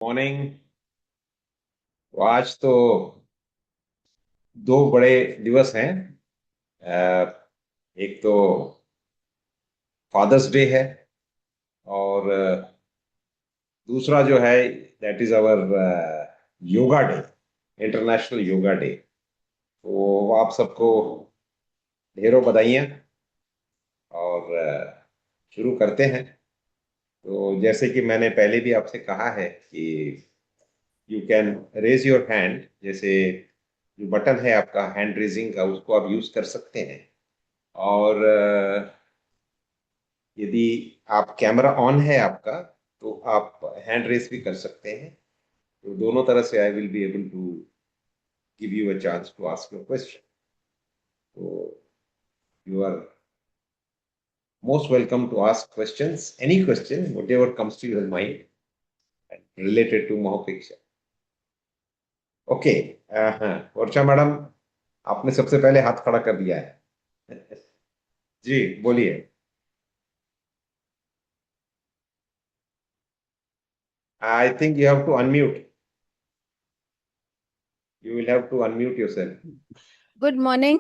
Morning. आज तो दो बड़े दिवस हैं। एक तो फादर्स डे है और दूसरा जो है that is our yoga day, international yoga day. तो आप सबको ढेरों बधाइयाँ और शुरू करते हैं। तो जैसे कि मैंने पहले भी आपसे कहा है कि you can raise your hand, जैसे जो बटन है आपका हैंड रेजिंग का उसको आप यूज कर सकते हैं। और यदि आप कैमरा ऑन है आपका तो आप हैंड रेस भी कर सकते हैं। तो दोनों तरह से I will be able to give you a chance to ask your question. तो you are most welcome to ask questions, any question whatever comes to your mind related to मोहपेक्षा। ओके। हाँ, वर्षा मैडम, आपने सबसे पहले हाथ खड़ा कर दिया है। जी बोलिए। I think you have to unmute, you will have to unmute yourself. Good morning.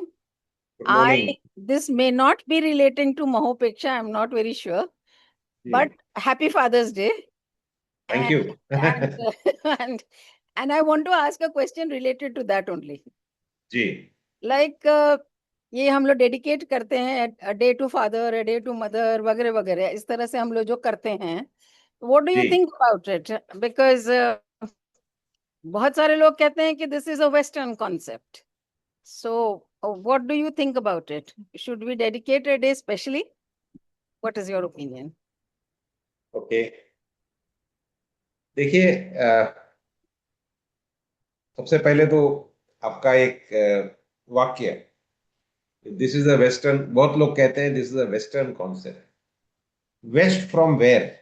Good morning. This may not be relating to Mahopeksha, I'm not very sure, but जी, happy Father's Day. thank And you. and and and I want to ask a question related to that only. जी Like ये हम लोग dedicate करते हैं a day to father, a day to mother वगैरह वगैरह, इस तरह से हम लोग जो करते हैं, व्हाट डू यू जी थिंक अबाउट इट? बिकॉज बहुत सारे लोग कहते हैं कि this is a western concept. So, what do you think about it? Should we dedicate a day specially? What is your opinion? Okay. देखिए, सबसे पहले तो आपका एक वाक्य, दिस इज अ वेस्टर्न, बहुत लोग कहते हैं this is a western concept. West from where?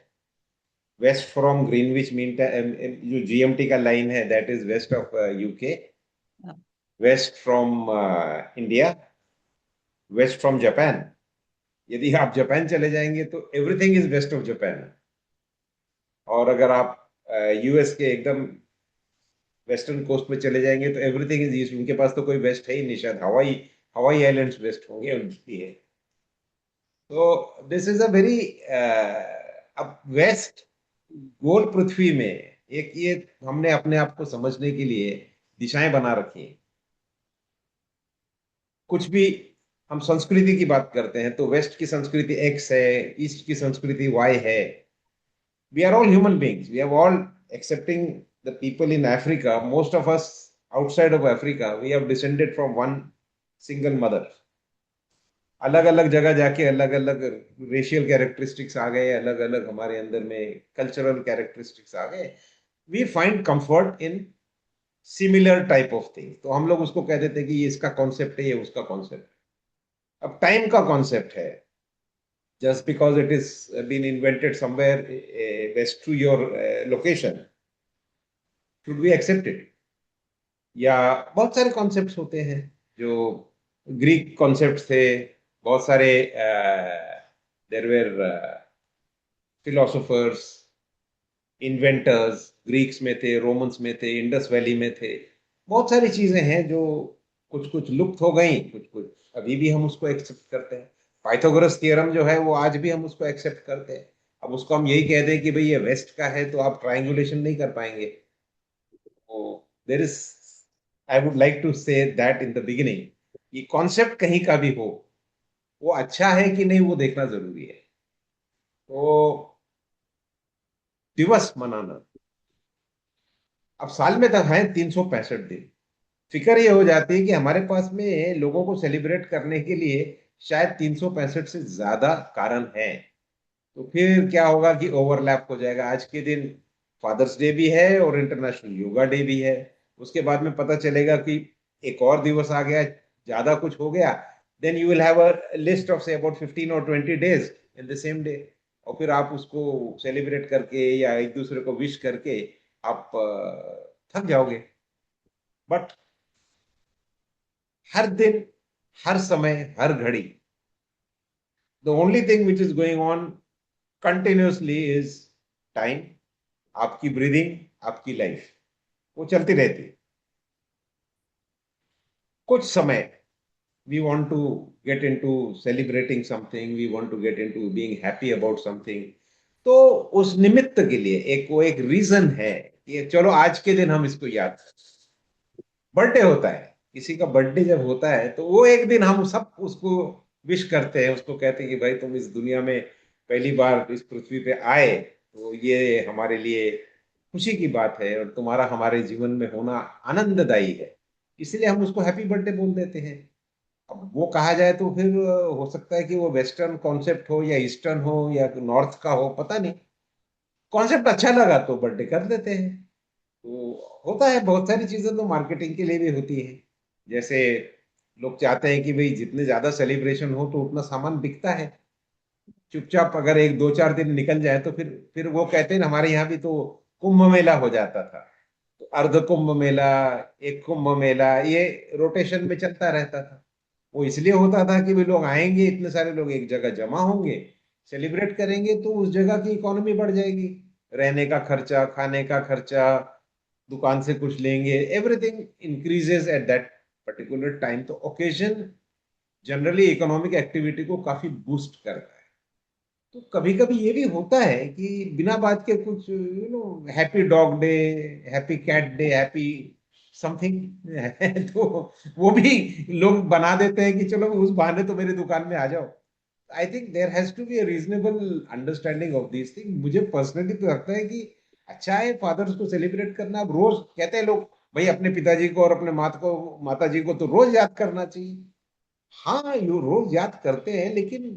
West from Greenwich mean, जो जीएमटी का लाइन है that is west of UK. Yeah. West from India, west from Japan. यदि आप जापान चले जाएंगे तो everything is west of Japan. और अगर आप यूएस के एकदम वेस्टर्न कोस्ट में चले जाएंगे तो एवरीथिंग इज ईस्ट। उनके पास तो कोई वेस्ट है ही नहीं, शायद हवाई, हवाई आइलैंड्स वेस्ट होंगे उनके लिए। तो दिस इज अ वेरी, अब वेस्ट गोल पृथ्वी में एक ये हमने अपने आप को समझने के लिए दिशाएं बना रखी हैं। कुछ भी हम संस्कृति की बात करते हैं तो वेस्ट की संस्कृति एक्स है, ईस्ट की संस्कृति वाई है। We are all human beings. We have all, excepting the people in Africa, most of us outside of Africa, we have descended from one single mother. अलग अलग जगह जाके अलग अलग रेशियल कैरेक्टरिस्टिक्स आ गए, अलग अलग हमारे अंदर में कल्चरल कैरेक्टरिस्टिक्स आ गए। We find comfort in similar type of thing, तो हम लोग उसको कह देते हैं कि ये इसका कॉन्सेप्ट है, ये उसका कॉन्सेप्ट। अब टाइम का कॉन्सेप्ट है, just because it is been invented somewhere west to your location, should we accept it? या बहुत सारे कॉन्सेप्ट्स होते हैं जो ग्रीक कॉन्सेप्ट्स थे, बहुत सारे there were philosophers, inventors, Greeks में थे, रोमन्स में थे, इंडस वैली में थे। बहुत सारी चीजें हैं जो कुछ कुछ लुप्त हो गई, कुछ कुछ अभी भी हम उसको एक्सेप्ट करते हैं। पाइथागोरस थ्योरम जो है वो आज भी हम उसको एक्सेप्ट करते हैं। अब उसको हम यही कह दें कि भाई ये वेस्ट का है तो आप ट्रायंगुलेशन नहीं कर पाएंगे। तो there is, I would like to say that in the beginning, ये कॉन्सेप्ट कहीं का भी हो, वो अच्छा है कि नहीं वो देखना जरूरी है। तो दिवस मनाना, अब साल में तो है 365 दिन। फिक्र ये हो जाती है कि हमारे पास में लोगों को सेलिब्रेट करने के लिए शायद 365 से ज्यादा कारण है। तो फिर क्या होगा कि ओवरलैप हो जाएगा। आज के दिन फादर्स डे भी है और इंटरनेशनल योगा डे भी है। उसके बाद में पता चलेगा कि एक और दिवस आ गया, ज्यादा कुछ हो गया। Then you will have a list of say about 15 और 20 days in the same day. और फिर आप उसको सेलिब्रेट करके या एक दूसरे को विश करके आप थक जाओगे। बट हर दिन, हर समय, हर घड़ी, the only thing which is going on continuously is time. आपकी ब्रीदिंग, आपकी लाइफ वो चलती रहती है। कुछ समय we want to get into celebrating something, we want to get into being happy about something, तो उस निमित्त के लिए एक वो एक रीजन है कि चलो आज के दिन हम इसको याद करें। बर्थडे होता है, किसी का बर्थडे जब होता है तो वो एक दिन हम सब उसको विश करते हैं, उसको कहते हैं कि भाई तुम इस दुनिया में पहली बार इस पृथ्वी पे आए, तो ये हमारे लिए खुशी की बात है और तुम्हारा हमारे जीवन में होना आनंददायी है, इसलिए हम उसको हैप्पी बर्थडे बोल देते हैं। अब वो कहा जाए तो फिर हो सकता है कि वो वेस्टर्न कॉन्सेप्ट हो या ईस्टर्न हो या नॉर्थ का हो, पता नहीं। कॉन्सेप्ट अच्छा लगा तो बर्थडे कर देते हैं। तो होता है, बहुत सारी चीजें तो मार्केटिंग के लिए भी होती है। जैसे लोग चाहते हैं कि भाई जितने ज्यादा सेलिब्रेशन हो तो उतना सामान बिकता है। चुपचाप अगर एक दो चार दिन निकल जाए तो फिर वो कहते हैं ना, हमारे यहाँ भी तो कुंभ मेला हो जाता था, तो अर्ध कुंभ मेला, एक कुंभ मेला, ये रोटेशन में चलता रहता था। वो इसलिए होता था कि वे लोग आएंगे, इतने सारे लोग एक जगह जमा होंगे, सेलिब्रेट करेंगे, तो उस जगह की इकोनॉमी बढ़ जाएगी। रहने का खर्चा, खाने का खर्चा, दुकान से कुछ लेंगे, everything increases at that particular time. तो ओकेजन जनरली इकोनॉमिक एक्टिविटी को काफी बूस्ट करता है। तो कभी कभी ये भी होता है कि बिना बात के कुछ happy dog day, happy cat day, happy something तो वो भी लोग बना देते हैं कि चलो उस बहाने तो मेरी दुकान में आ जाओ। I think there has to be a reasonable understanding of this thing. मुझे पर्सनली तो लगता है कि अच्छा है फादर्स को सेलिब्रेट करना। अब रोज कहते हैं लोग, भाई अपने पिताजी को और अपने माता जी को तो रोज याद करना चाहिए। हाँ, यू रोज याद करते हैं, लेकिन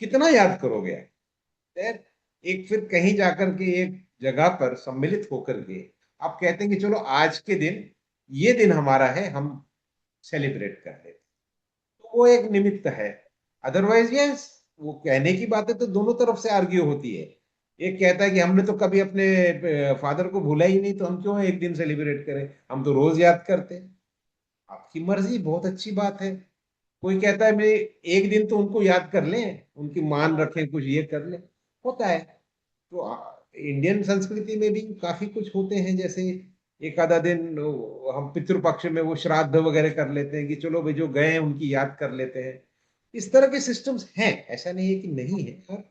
कितना याद करोगे यार? एक फिर कहीं जाकर के एक जगह पर सम्मिलित होकर के आप कहते हैं कि चलो आज के दिन, ये दिन हमारा है, हम सेलिब्रेट कर लेते हैं, तो वो एक निमित्त है। अदरवाइज यस, वो कहने की बातें तो दोनों तरफ से आर्ग्यू होती है। एक कहता है कि हमने तो कभी अपने फादर को भूला ही नहीं, तो हम क्यों एक दिन सेलिब्रेट करें, हम तो रोज याद करते हैं। आपकी मर्जी, बहुत अच्छी बात है। कोई कहता है मैं एक दिन तो उनको याद कर लें, उनकी मान हाँ, रखें, कुछ ये कर लें, होता है। तो इंडियन संस्कृति में भी काफी कुछ होते हैं, जैसे एक आधा दिन हम पितृपक्ष में वो श्राद्ध वगैरह कर लेते हैं कि चलो भाई जो गए हैं उनकी याद कर लेते हैं। इस तरह के सिस्टम्स हैं, ऐसा नहीं है कि नहीं है। और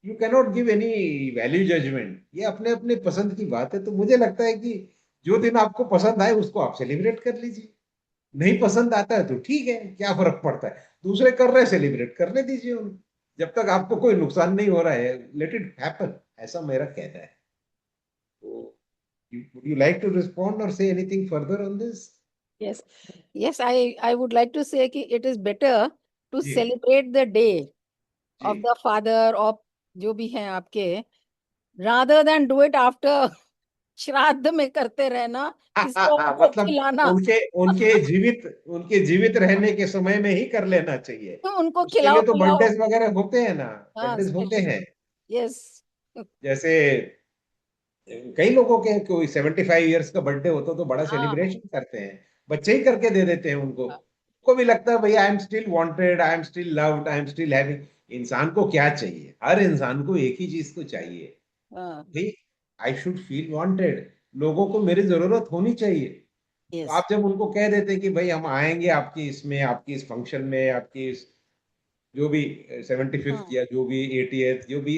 you cannot give any value judgement, ये अपने अपने पसंद की बात है। तो मुझे लगता है कि जो दिन आपको पसंद आए उसको आप सेलिब्रेट कर लीजिए। नहीं पसंद आता है तो ठीक है, क्या फर्क पड़ता है, दूसरे कर रहे हैं सेलिब्रेट करने दीजिए उन्हें। जब तक आपको कोई नुकसान नहीं हो रहा है, लेट इट हैपन, ऐसा मेरा कहना है। तो would you like to respond or say anything further on this? yes, yes. I would like to say कि it is better to ji celebrate the day ji. of the father of जो भी हैं आपके, rather than do it after श्राद्ध में करते रहना, हाँ हाँ किसको हाँ, उनको मतलब खिलाना। उनके उनके जीवित रहने के समय में ही कर लेना चाहिए। तो उनको उसके खिलाओ लिए तो पिलाओ। बर्थडे वगैरह होते हैं ना, हाँ, बर्थडे होते स्पेशल। हैं। यस। जैसे कई लोगों के कोई 75 ईयर्स का बर्थडे होता तो बड़ा हाँ, सेलिब्रेशन करते हैं, बच्चे ही करके दे देते हैं उनको। को भी लगता है भैया, I am still wanted, I am still loved, I am still having. इंसान को क्या चाहिए? हर इंसान को एक ही चीज तो चाहिए, हाँ, भाई आई शुड फील वांटेड, लोगों को मेरी जरूरत होनी चाहिए। तो यस। आप जब उनको कह देते हैं कि भाई हम आएंगे आपकी इसमें, आपकी इस फंक्शन में, आपकी इस जो भी 75th हाँ, या जो भी 80th जो भी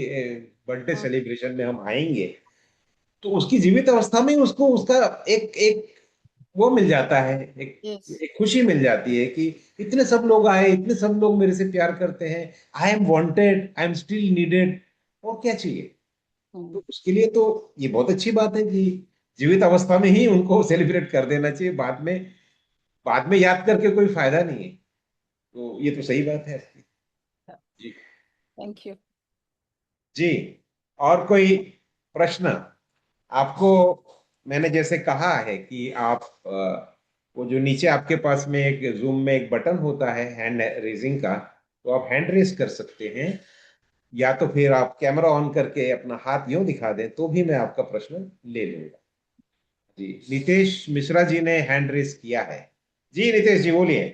बर्थडे हाँ, सेलिब्रेशन में हम आएंगे, तो उसकी जीवित अवस्था में उसको उसका एक एक वो मिल जाता है, यस। एक खुशी मिल जाती है कि इतने सब लोग आए, इतने सब लोग मेरे से प्यार करते हैं, I am wanted, I am still needed, और क्या चाहिए? तो उसके लिए तो ये बहुत अच्छी बात है कि जीवित अवस्था में ही उनको सेलिब्रेट कर देना चाहिए। बाद में याद करके कोई फायदा नहीं है। तो ये तो सही बात है आपकी। जी थैंक यू। जी। और कोई प्रश्न आपको? मैंने जैसे कहा है कि आप वो जो नीचे आपके पास में एक जूम में एक बटन होता है हैंड रेजिंग का, तो आप हैंड रेज कर सकते हैं, या तो फिर आप कैमरा ऑन करके अपना हाथ यूं दिखा दें तो भी मैं आपका प्रश्न ले लूंगा। जी, नितेश मिश्रा जी ने हैंड रेज किया है। जी नितेश जी बोलिए।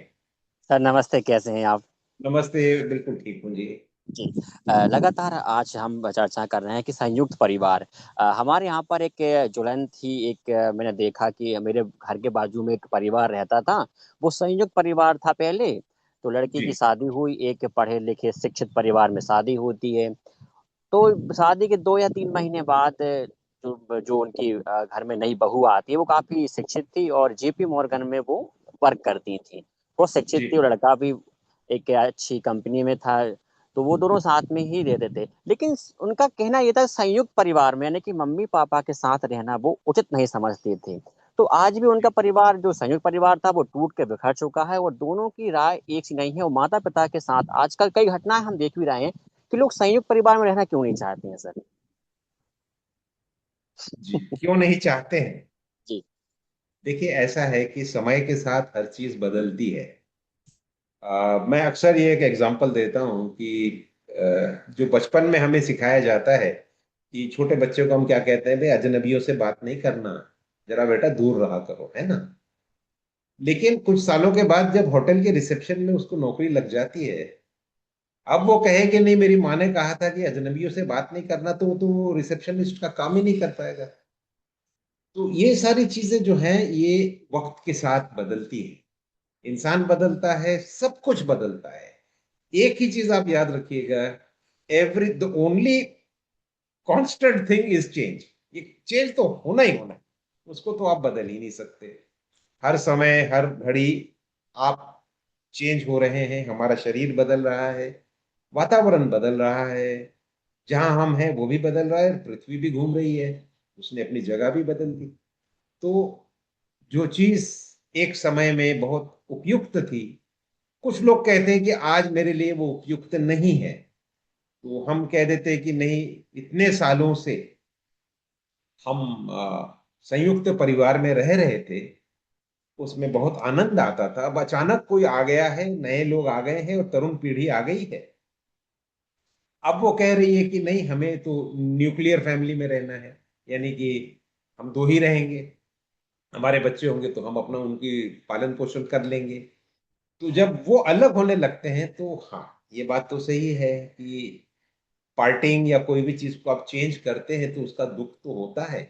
सर नमस्ते, कैसे हैं आप? नमस्ते, बिल्कुल ठीक हूँ जी। जी। लगातार आज हम चर्चा कर रहे हैं कि संयुक्त परिवार। हमारे यहाँ पर एक ज्वलन थी, एक मैंने देखा कि मेरे घर के बाजू में एक परिवार रहता था, वो संयुक्त परिवार था पहले। तो लड़की की जी शादी हुई, एक पढ़े-लिखे शिक्षित परिवार में शादी होती है। तो शादी के 2 या 3 महीने बाद जो जो उनकी घर में नई बहू आती है, वो काफ़ी शिक्षित थी और जेपी मॉर्गन में वो वर्क करती थी। वो शिक्षित जी थी और लड़का भी एक अच्छी कंपनी में था, तो वो दोनों साथ में ही रहते थे। लेकिन उनका कहना ये था संयुक्त परिवार में यानी कि मम्मी-पापा के साथ रहना वो उचित नहीं समझते थे। तो आज भी उनका जी परिवार जो संयुक्त परिवार था वो टूट के बिखर चुका है और दोनों की राय एक सी नहीं है और माता-पिता के साथ आजकल कई घटनाएँ हम देख भी रहे हैं कि लोग संयुक्त परिवार में रहना क्यों नहीं चाहते हैं सर? जी, क्यों नहीं चाहते हैं? जी, देखिए, ऐसा है कि समय के साथ हर चीज बदलती है। मैं अक्सर ये एक एग्जांपल देता हूँ कि जो बचपन में हमें सिखाया जाता है कि छोटे बच्चों को हम क्या कहते हैं, भाई अजनबियों से बात नहीं करना, जरा बेटा दूर रहा करो, है ना। लेकिन कुछ सालों के बाद जब होटल के रिसेप्शन में उसको नौकरी लग जाती है, अब वो कहे कि नहीं, मेरी माँ ने कहा था कि अजनबियों से बात नहीं करना, तो रिसेप्शनिस्ट का काम ही नहीं कर पाएगा। तो ये सारी चीजें जो हैं, ये वक्त के साथ बदलती है। इंसान बदलता है, सब कुछ बदलता है। एक ही चीज आप याद रखिएगा, every the only constant thing is change. ये चेंज तो होना ही होना है, उसको तो आप बदल ही नहीं सकते। हर समय हर घड़ी आप चेंज हो रहे हैं, हमारा शरीर बदल रहा है, वातावरण बदल रहा है, जहां हम हैं वो भी बदल रहा है, पृथ्वी भी घूम रही है, उसने अपनी जगह भी बदल दी। तो जो चीज एक समय में बहुत उपयुक्त थी, कुछ लोग कहते हैं कि आज मेरे लिए वो उपयुक्त नहीं है, तो हम कह देते हैं कि नहीं, इतने सालों से हम संयुक्त परिवार में रह रहे थे, उसमें बहुत आनंद आता था, अब अचानक कोई आ गया है, नए लोग आ गए हैं और तरुण पीढ़ी आ गई है। अब वो कह रही है कि नहीं, हमें तो न्यूक्लियर फैमिली में रहना है, यानी कि हम दो ही रहेंगे, हमारे बच्चे होंगे तो हम अपना उनकी पालन पोषण कर लेंगे। तो जब वो अलग होने लगते हैं तो हाँ, ये बात तो सही है कि पार्टिंग या कोई भी चीज को आप चेंज करते हैं तो उसका दुख तो होता है।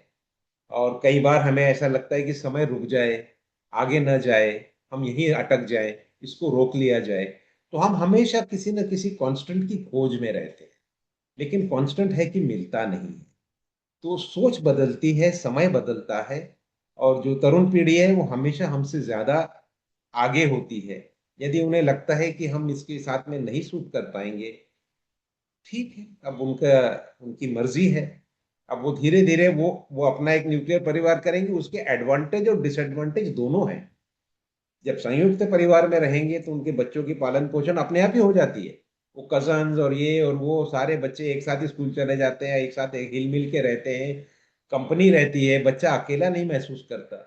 और कई बार हमें ऐसा लगता है कि समय रुक जाए, आगे न जाए, हम यहीं अटक जाए, इसको रोक लिया जाए। तो हम हमेशा किसी न किसी कांस्टेंट की खोज में रहते हैं, लेकिन कांस्टेंट है कि मिलता नहीं है। तो सोच बदलती है, समय बदलता है, और जो तरुण पीढ़ी है वो हमेशा हमसे ज्यादा आगे होती है। यदि उन्हें लगता है कि हम इसके साथ में नहीं सूट कर पाएंगे, ठीक है, अब उनका उनकी मर्जी है। अब वो धीरे धीरे वो अपना एक न्यूक्लियर परिवार करेंगे, उसके एडवांटेज और डिसएडवांटेज दोनों हैं। जब संयुक्त परिवार में रहेंगे तो उनके बच्चों की पालन पोषण अपने आप ही हो जाती है। वो कजन्स और ये और वो सारे बच्चे एक साथ ही स्कूल चले जाते हैं, एक साथ एक हिल मिल के रहते हैं, कंपनी रहती है, बच्चा अकेला नहीं महसूस करता।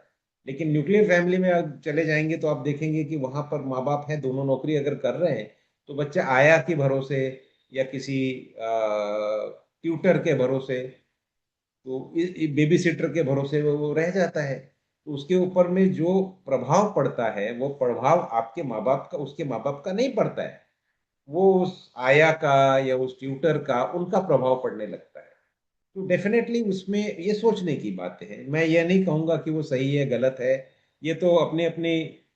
लेकिन न्यूक्लियर फैमिली में अब चले जाएंगे तो आप देखेंगे कि वहां पर माँ बाप हैं, दोनों नौकरी अगर कर रहे हैं, तो बच्चा आया के भरोसे या किसी ट्यूटर के भरोसे, तो बेबी सिटर के भरोसे वो रह जाता है। तो उसके ऊपर में जो प्रभाव पड़ता है, वो प्रभाव आपके माँ बाप का, उसके माँ बाप का नहीं पड़ता है, वो उस आया का या उस ट्यूटर का, उनका प्रभाव पड़ने लगता है। तो डेफिनेटली उसमें ये सोचने की बातें हैं। मैं ये नहीं कहूंगा कि वो सही है गलत है, ये तो अपने अपने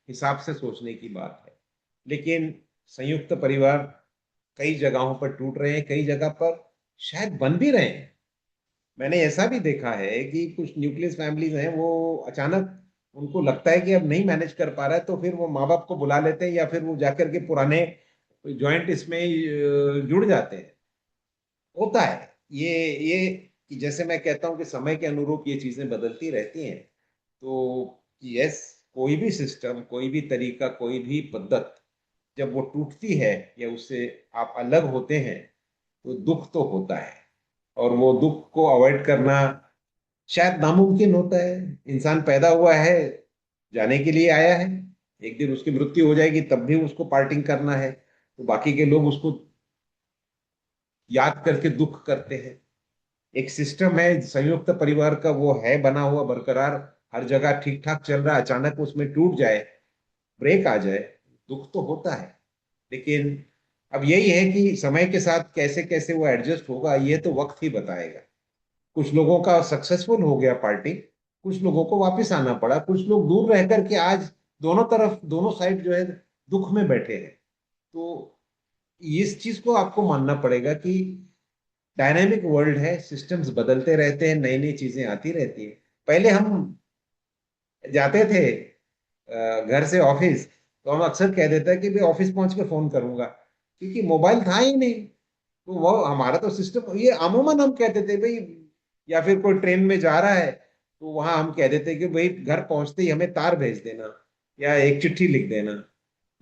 हिसाब से सोचने की बात है। लेकिन संयुक्त परिवार कई जगहों पर टूट रहे हैं, कई जगह पर शायद बन भी रहे हैं। मैंने ऐसा भी देखा है कि कुछ न्यूक्लियस फैमिलीज हैं, वो अचानक उनको लगता है कि अब नहीं मैनेज कर पा रहा है, तो फिर वो माँ बाप को बुला लेते हैं या फिर वो जाकर के पुराने जॉइंट इसमें जुड़ जाते हैं। होता है ये कि जैसे मैं कहता हूँ कि समय के अनुरूप ये चीजें बदलती रहती हैं। तो यस, कोई भी सिस्टम, कोई भी तरीका, कोई भी पद्धत जब वो टूटती है या उससे आप अलग होते हैं, तो दुख तो होता है। और वो दुख को अवॉइड करना शायद नामुमकिन होता है। इंसान पैदा हुआ है, जाने के लिए आया है, एक दिन उसकी मृत्यु हो जाएगी, तब भी उसको पार्टिंग करना है, तो बाकी के लोग उसको याद करके दुख करते हैं। एक सिस्टम है संयुक्त परिवार का, वो है बना हुआ बरकरार, हर जगह ठीक ठाक चल रहा है, अचानक उसमें टूट जाए, ब्रेक आ जाए, दुख तो होता है। लेकिन अब यही है कि समय के साथ कैसे कैसे वो एडजस्ट होगा, ये तो वक्त ही बताएगा। कुछ लोगों का सक्सेसफुल हो गया पार्टी, कुछ लोगों को वापस आना पड़ा, कुछ लोग दूर रह करके आज दोनों तरफ, दोनों साइड जो है दुख में बैठे हैं। तो इस चीज को आपको मानना पड़ेगा कि डायनेमिक वर्ल्ड है, सिस्टम्स बदलते रहते हैं, नई नई चीजें आती रहती है। पहले हम जाते थे घर से ऑफिस, तो हम अक्सर कह देते हैं कि भाई ऑफिस पहुंच के फोन करूंगा, क्योंकि मोबाइल था ही नहीं। तो वो हमारा तो सिस्टम ये अमूमन हम कहते थे भाई, या फिर कोई ट्रेन में जा रहा है तो वहां हम कह देते कि भाई घर पहुंचते ही हमें तार भेज देना, या एक चिट्ठी लिख देना,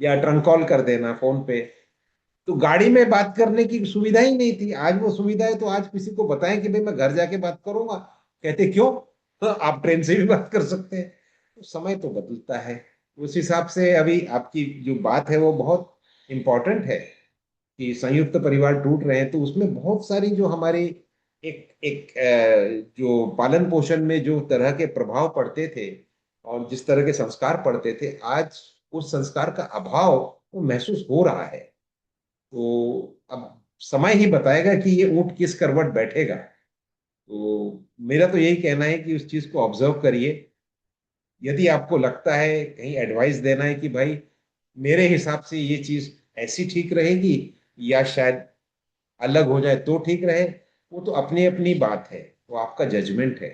या ट्रंक कॉल कर देना फोन पे। तो गाड़ी में बात करने की सुविधा ही नहीं थी। आज वो सुविधा है, तो आज किसी को बताएं कि भाई मैं घर जाके बात करूंगा, कहते क्यों, तो आप ट्रेन से भी बात कर सकते हैं। तो समय तो बदलता है। उस हिसाब से अभी आपकी जो बात है वो बहुत इंपॉर्टेंट है कि संयुक्त परिवार टूट रहे हैं, तो उसमें बहुत सारी जो हमारी एक एक जो पालन पोषण में जो तरह के प्रभाव पड़ते थे और जिस तरह के संस्कार पड़ते थे, आज उस संस्कार का अभाव वो महसूस हो रहा है। तो अब समय ही बताएगा कि ये ऊंट किस करवट बैठेगा। तो मेरा तो यही कहना है कि उस चीज को ऑब्जर्व करिए। यदि आपको लगता है कहीं एडवाइस देना है कि भाई मेरे हिसाब से ये चीज ऐसी ठीक रहेगी या शायद अलग हो जाए तो ठीक रहे, वो तो अपनी अपनी बात है, वो आपका जजमेंट है।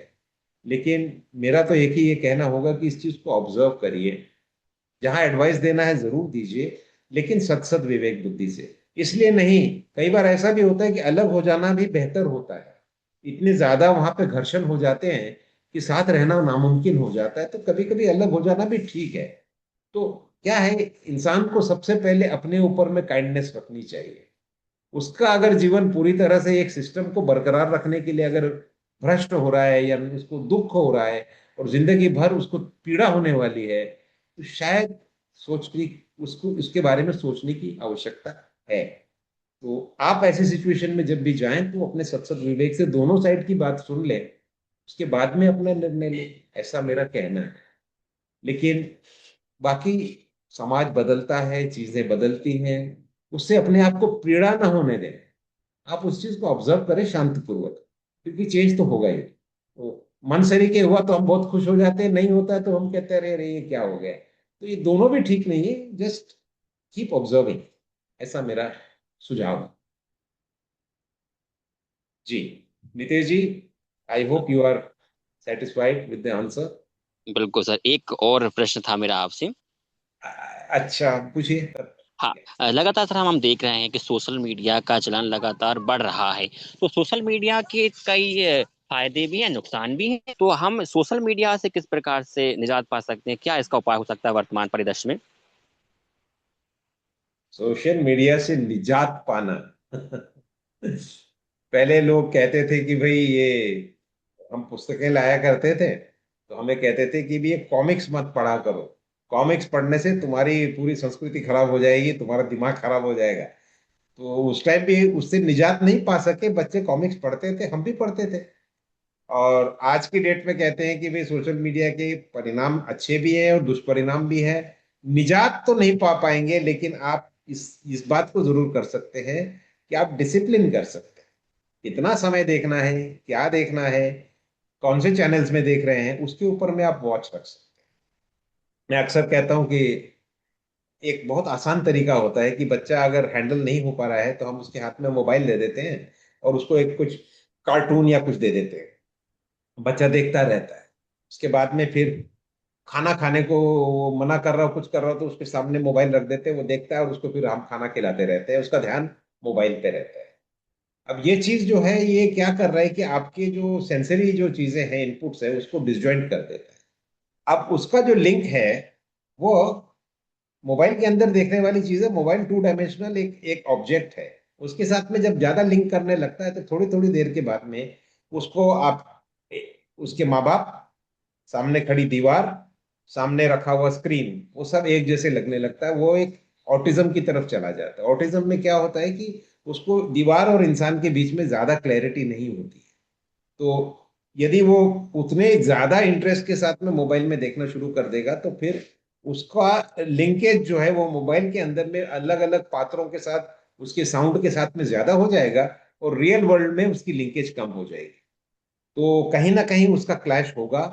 लेकिन मेरा तो एक ही ये कहना होगा कि इस चीज को ऑब्जर्व करिए। जहां एडवाइस देना है जरूर दीजिए, लेकिन सत सत विवेक बुद्धि से। इसलिए नहीं, कई बार ऐसा भी होता है कि अलग हो जाना भी बेहतर होता है। इतने ज्यादा वहां पे घर्षण हो जाते हैं कि साथ रहना नामुमकिन हो जाता है, तो कभी कभी अलग हो जाना भी ठीक है। तो क्या है, इंसान को सबसे पहले अपने ऊपर में काइंडनेस रखनी चाहिए। उसका अगर जीवन पूरी तरह से एक सिस्टम को बरकरार रखने के लिए अगर भ्रष्ट हो रहा है या उसको दुख हो रहा है और जिंदगी भर उसको पीड़ा होने वाली है, तो शायद सोचने, उसको इसके बारे में सोचने की आवश्यकता है। तो आप ऐसी सिचुएशन में जब भी जाएं तो अपने सत्सद विवेक से दोनों साइड की बात सुन लें, उसके बाद में अपना निर्णय लें, ऐसा मेरा कहना है। लेकिन बाकी समाज बदलता है, चीजें बदलती हैं, उससे अपने आप को पीड़ा ना होने दें। आप उस चीज को ऑब्जर्व करें शांतिपूर्वक, क्योंकि चेंज तो होगा ही। तो मन सरी के हुआ तो हम बहुत खुश हो जाते हैं, नहीं होता है तो हम कहते हैं अरे अरे ये क्या हो गया। तो ये दोनों भी ठीक नहीं है, जस्ट कीप ऑब्जर्विंग, ऐसा मेरा सुझाव है। जी, Nitesh ji, I hope you are satisfied with the answer. बिल्कुल सर, एक और प्रश्न था मेरा आपसे। अच्छा, पूछिए। हाँ, लगातार सर हम देख रहे हैं कि सोशल मीडिया का चलन लगातार बढ़ रहा है। तो सोशल मीडिया के कई फायदे भी हैं, नुकसान भी हैं। तो हम सोशल मीडिया से किस प्रकार से निजात पा सकते हैं, क्या इसका उपाय हो सकता है वर्तमान परिदृश्य में? सोशल मीडिया से निजात पाना पहले लोग कहते थे कि भाई ये, हम पुस्तकें लाया करते थे तो हमें कहते थे कि भी ये कॉमिक्स मत पढ़ा करो, कॉमिक्स पढ़ने से तुम्हारी पूरी संस्कृति खराब हो जाएगी, तुम्हारा दिमाग खराब हो जाएगा। तो उस टाइम भी उससे निजात नहीं पा सके, बच्चे कॉमिक्स पढ़ते थे, हम भी पढ़ते थे। और आज की डेट में कहते हैं कि भाई सोशल मीडिया के परिणाम अच्छे भी हैं और दुष्परिणाम भी हैं। निजात तो नहीं पा पाएंगे, लेकिन आप इस बात को जरूर कर सकते हैं कि आप डिसिप्लिन कर सकते हैं। कितना समय देखना है, क्या देखना है, कौन से चैनल्स में देख रहे हैं, उसके ऊपर में आप वॉच रख सकते हैं। मैं अक्सर कहता हूं कि एक बहुत आसान तरीका होता है कि बच्चा अगर हैंडल नहीं हो पा रहा है तो हम उसके हाथ में मोबाइल दे देते हैं और उसको एक कुछ कार्टून या कुछ दे देते हैं, बच्चा देखता रहता है। उसके बाद में फिर खाना खाने को वो मना कर रहा हो, कुछ कर रहा हो, तो उसके सामने मोबाइल रख देते हैं, वो देखता है और उसको फिर हम खाना खिलाते रहते हैं, उसका ध्यान मोबाइल पे रहता है। अब ये चीज जो है ये क्या कर रहा है कि आपके जो सेंसरी जो चीजें हैं, इनपुट्स है, उसको डिसजॉइंट कर देता है। अब उसका जो लिंक है वो मोबाइल के अंदर देखने वाली चीज है, मोबाइल टू डायमेंशनल एक एक ऑब्जेक्ट है। उसके साथ में जब ज्यादा लिंक करने लगता है तो थोड़ी थोड़ी देर के बाद में उसको आप, उसके माँ बाप, सामने खड़ी दीवार, सामने रखा हुआ स्क्रीन, वो सब एक जैसे लगने लगता है। वो एक ऑटिज्म की तरफ चला जाता है। ऑटिज्म में क्या होता है कि उसको दीवार और इंसान के बीच में ज्यादा क्लैरिटी नहीं होती है। तो यदि वो उतने ज्यादा इंटरेस्ट के साथ में मोबाइल में देखना शुरू कर देगा तो फिर उसका लिंकेज जो है वो मोबाइल के अंदर में अलग अलग पात्रों के साथ उसके साउंड के साथ में ज्यादा हो जाएगा और रियल वर्ल्ड में उसकी लिंकेज कम हो जाएगी। तो कहीं ना कहीं उसका क्लैश होगा।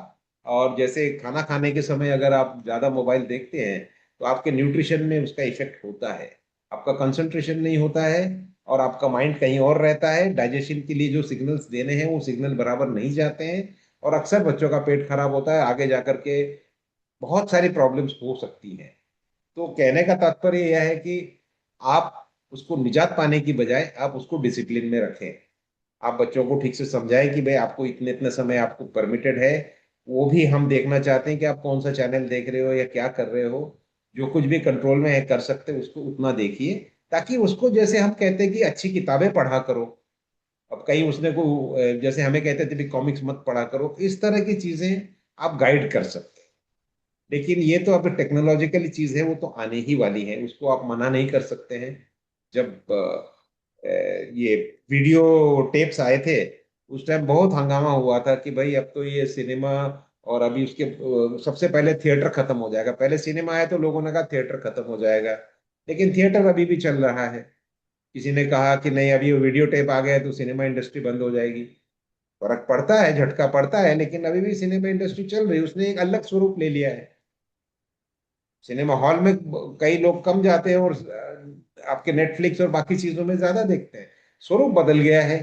और जैसे खाना खाने के समय अगर आप ज्यादा मोबाइल देखते हैं तो आपके न्यूट्रिशन में उसका इफेक्ट होता है, आपका कंसंट्रेशन नहीं होता है और आपका माइंड कहीं और रहता है। डाइजेशन के लिए जो सिग्नल्स देने हैं वो सिग्नल बराबर नहीं जाते हैं और अक्सर बच्चों का पेट खराब होता है, आगे जाकर के बहुत सारी प्रॉब्लम्स हो सकती हैं। तो कहने का तात्पर्य यह है कि आप उसको निजात पाने की बजाय आप उसको डिसिप्लिन में रखें। आप बच्चों को ठीक से समझाएं कि भाई आपको इतने इतने समय आपको परमिटेड है। वो भी हम देखना चाहते हैं कि आप कौन सा चैनल देख रहे हो या क्या कर रहे हो। जो कुछ भी कंट्रोल में है कर सकते हो उसको उतना देखिए, ताकि उसको जैसे हम कहते हैं कि अच्छी किताबें पढ़ा करो। अब कहीं उसने को जैसे हमें कहते थे भी कॉमिक्स मत पढ़ा करो, इस तरह की चीजें आप गाइड कर सकते हैं। लेकिन ये तो अब टेक्नोलॉजिकल चीज है, वो तो आने ही वाली है, उसको आप मना नहीं कर सकते हैं। जब ये वीडियो टेप्स आए थे उस टाइम बहुत हंगामा हुआ था कि भाई अब तो ये सिनेमा, और अभी उसके सबसे पहले थिएटर खत्म हो जाएगा। पहले सिनेमा आया तो लोगों ने कहा थिएटर खत्म हो जाएगा, लेकिन थिएटर अभी भी चल रहा है। किसी ने कहा कि नहीं अभी वीडियो टेप आ गया तो सिनेमा इंडस्ट्री बंद हो जाएगी। फर्क पड़ता है, झटका पड़ता है, लेकिन अभी भी सिनेमा इंडस्ट्री चल रही है, उसने एक अलग स्वरूप ले लिया है। सिनेमा हॉल में कई लोग कम जाते हैं और आपके नेटफ्लिक्स और बाकी चीजों में ज्यादा देखते हैं। स्वरूप बदल गया है।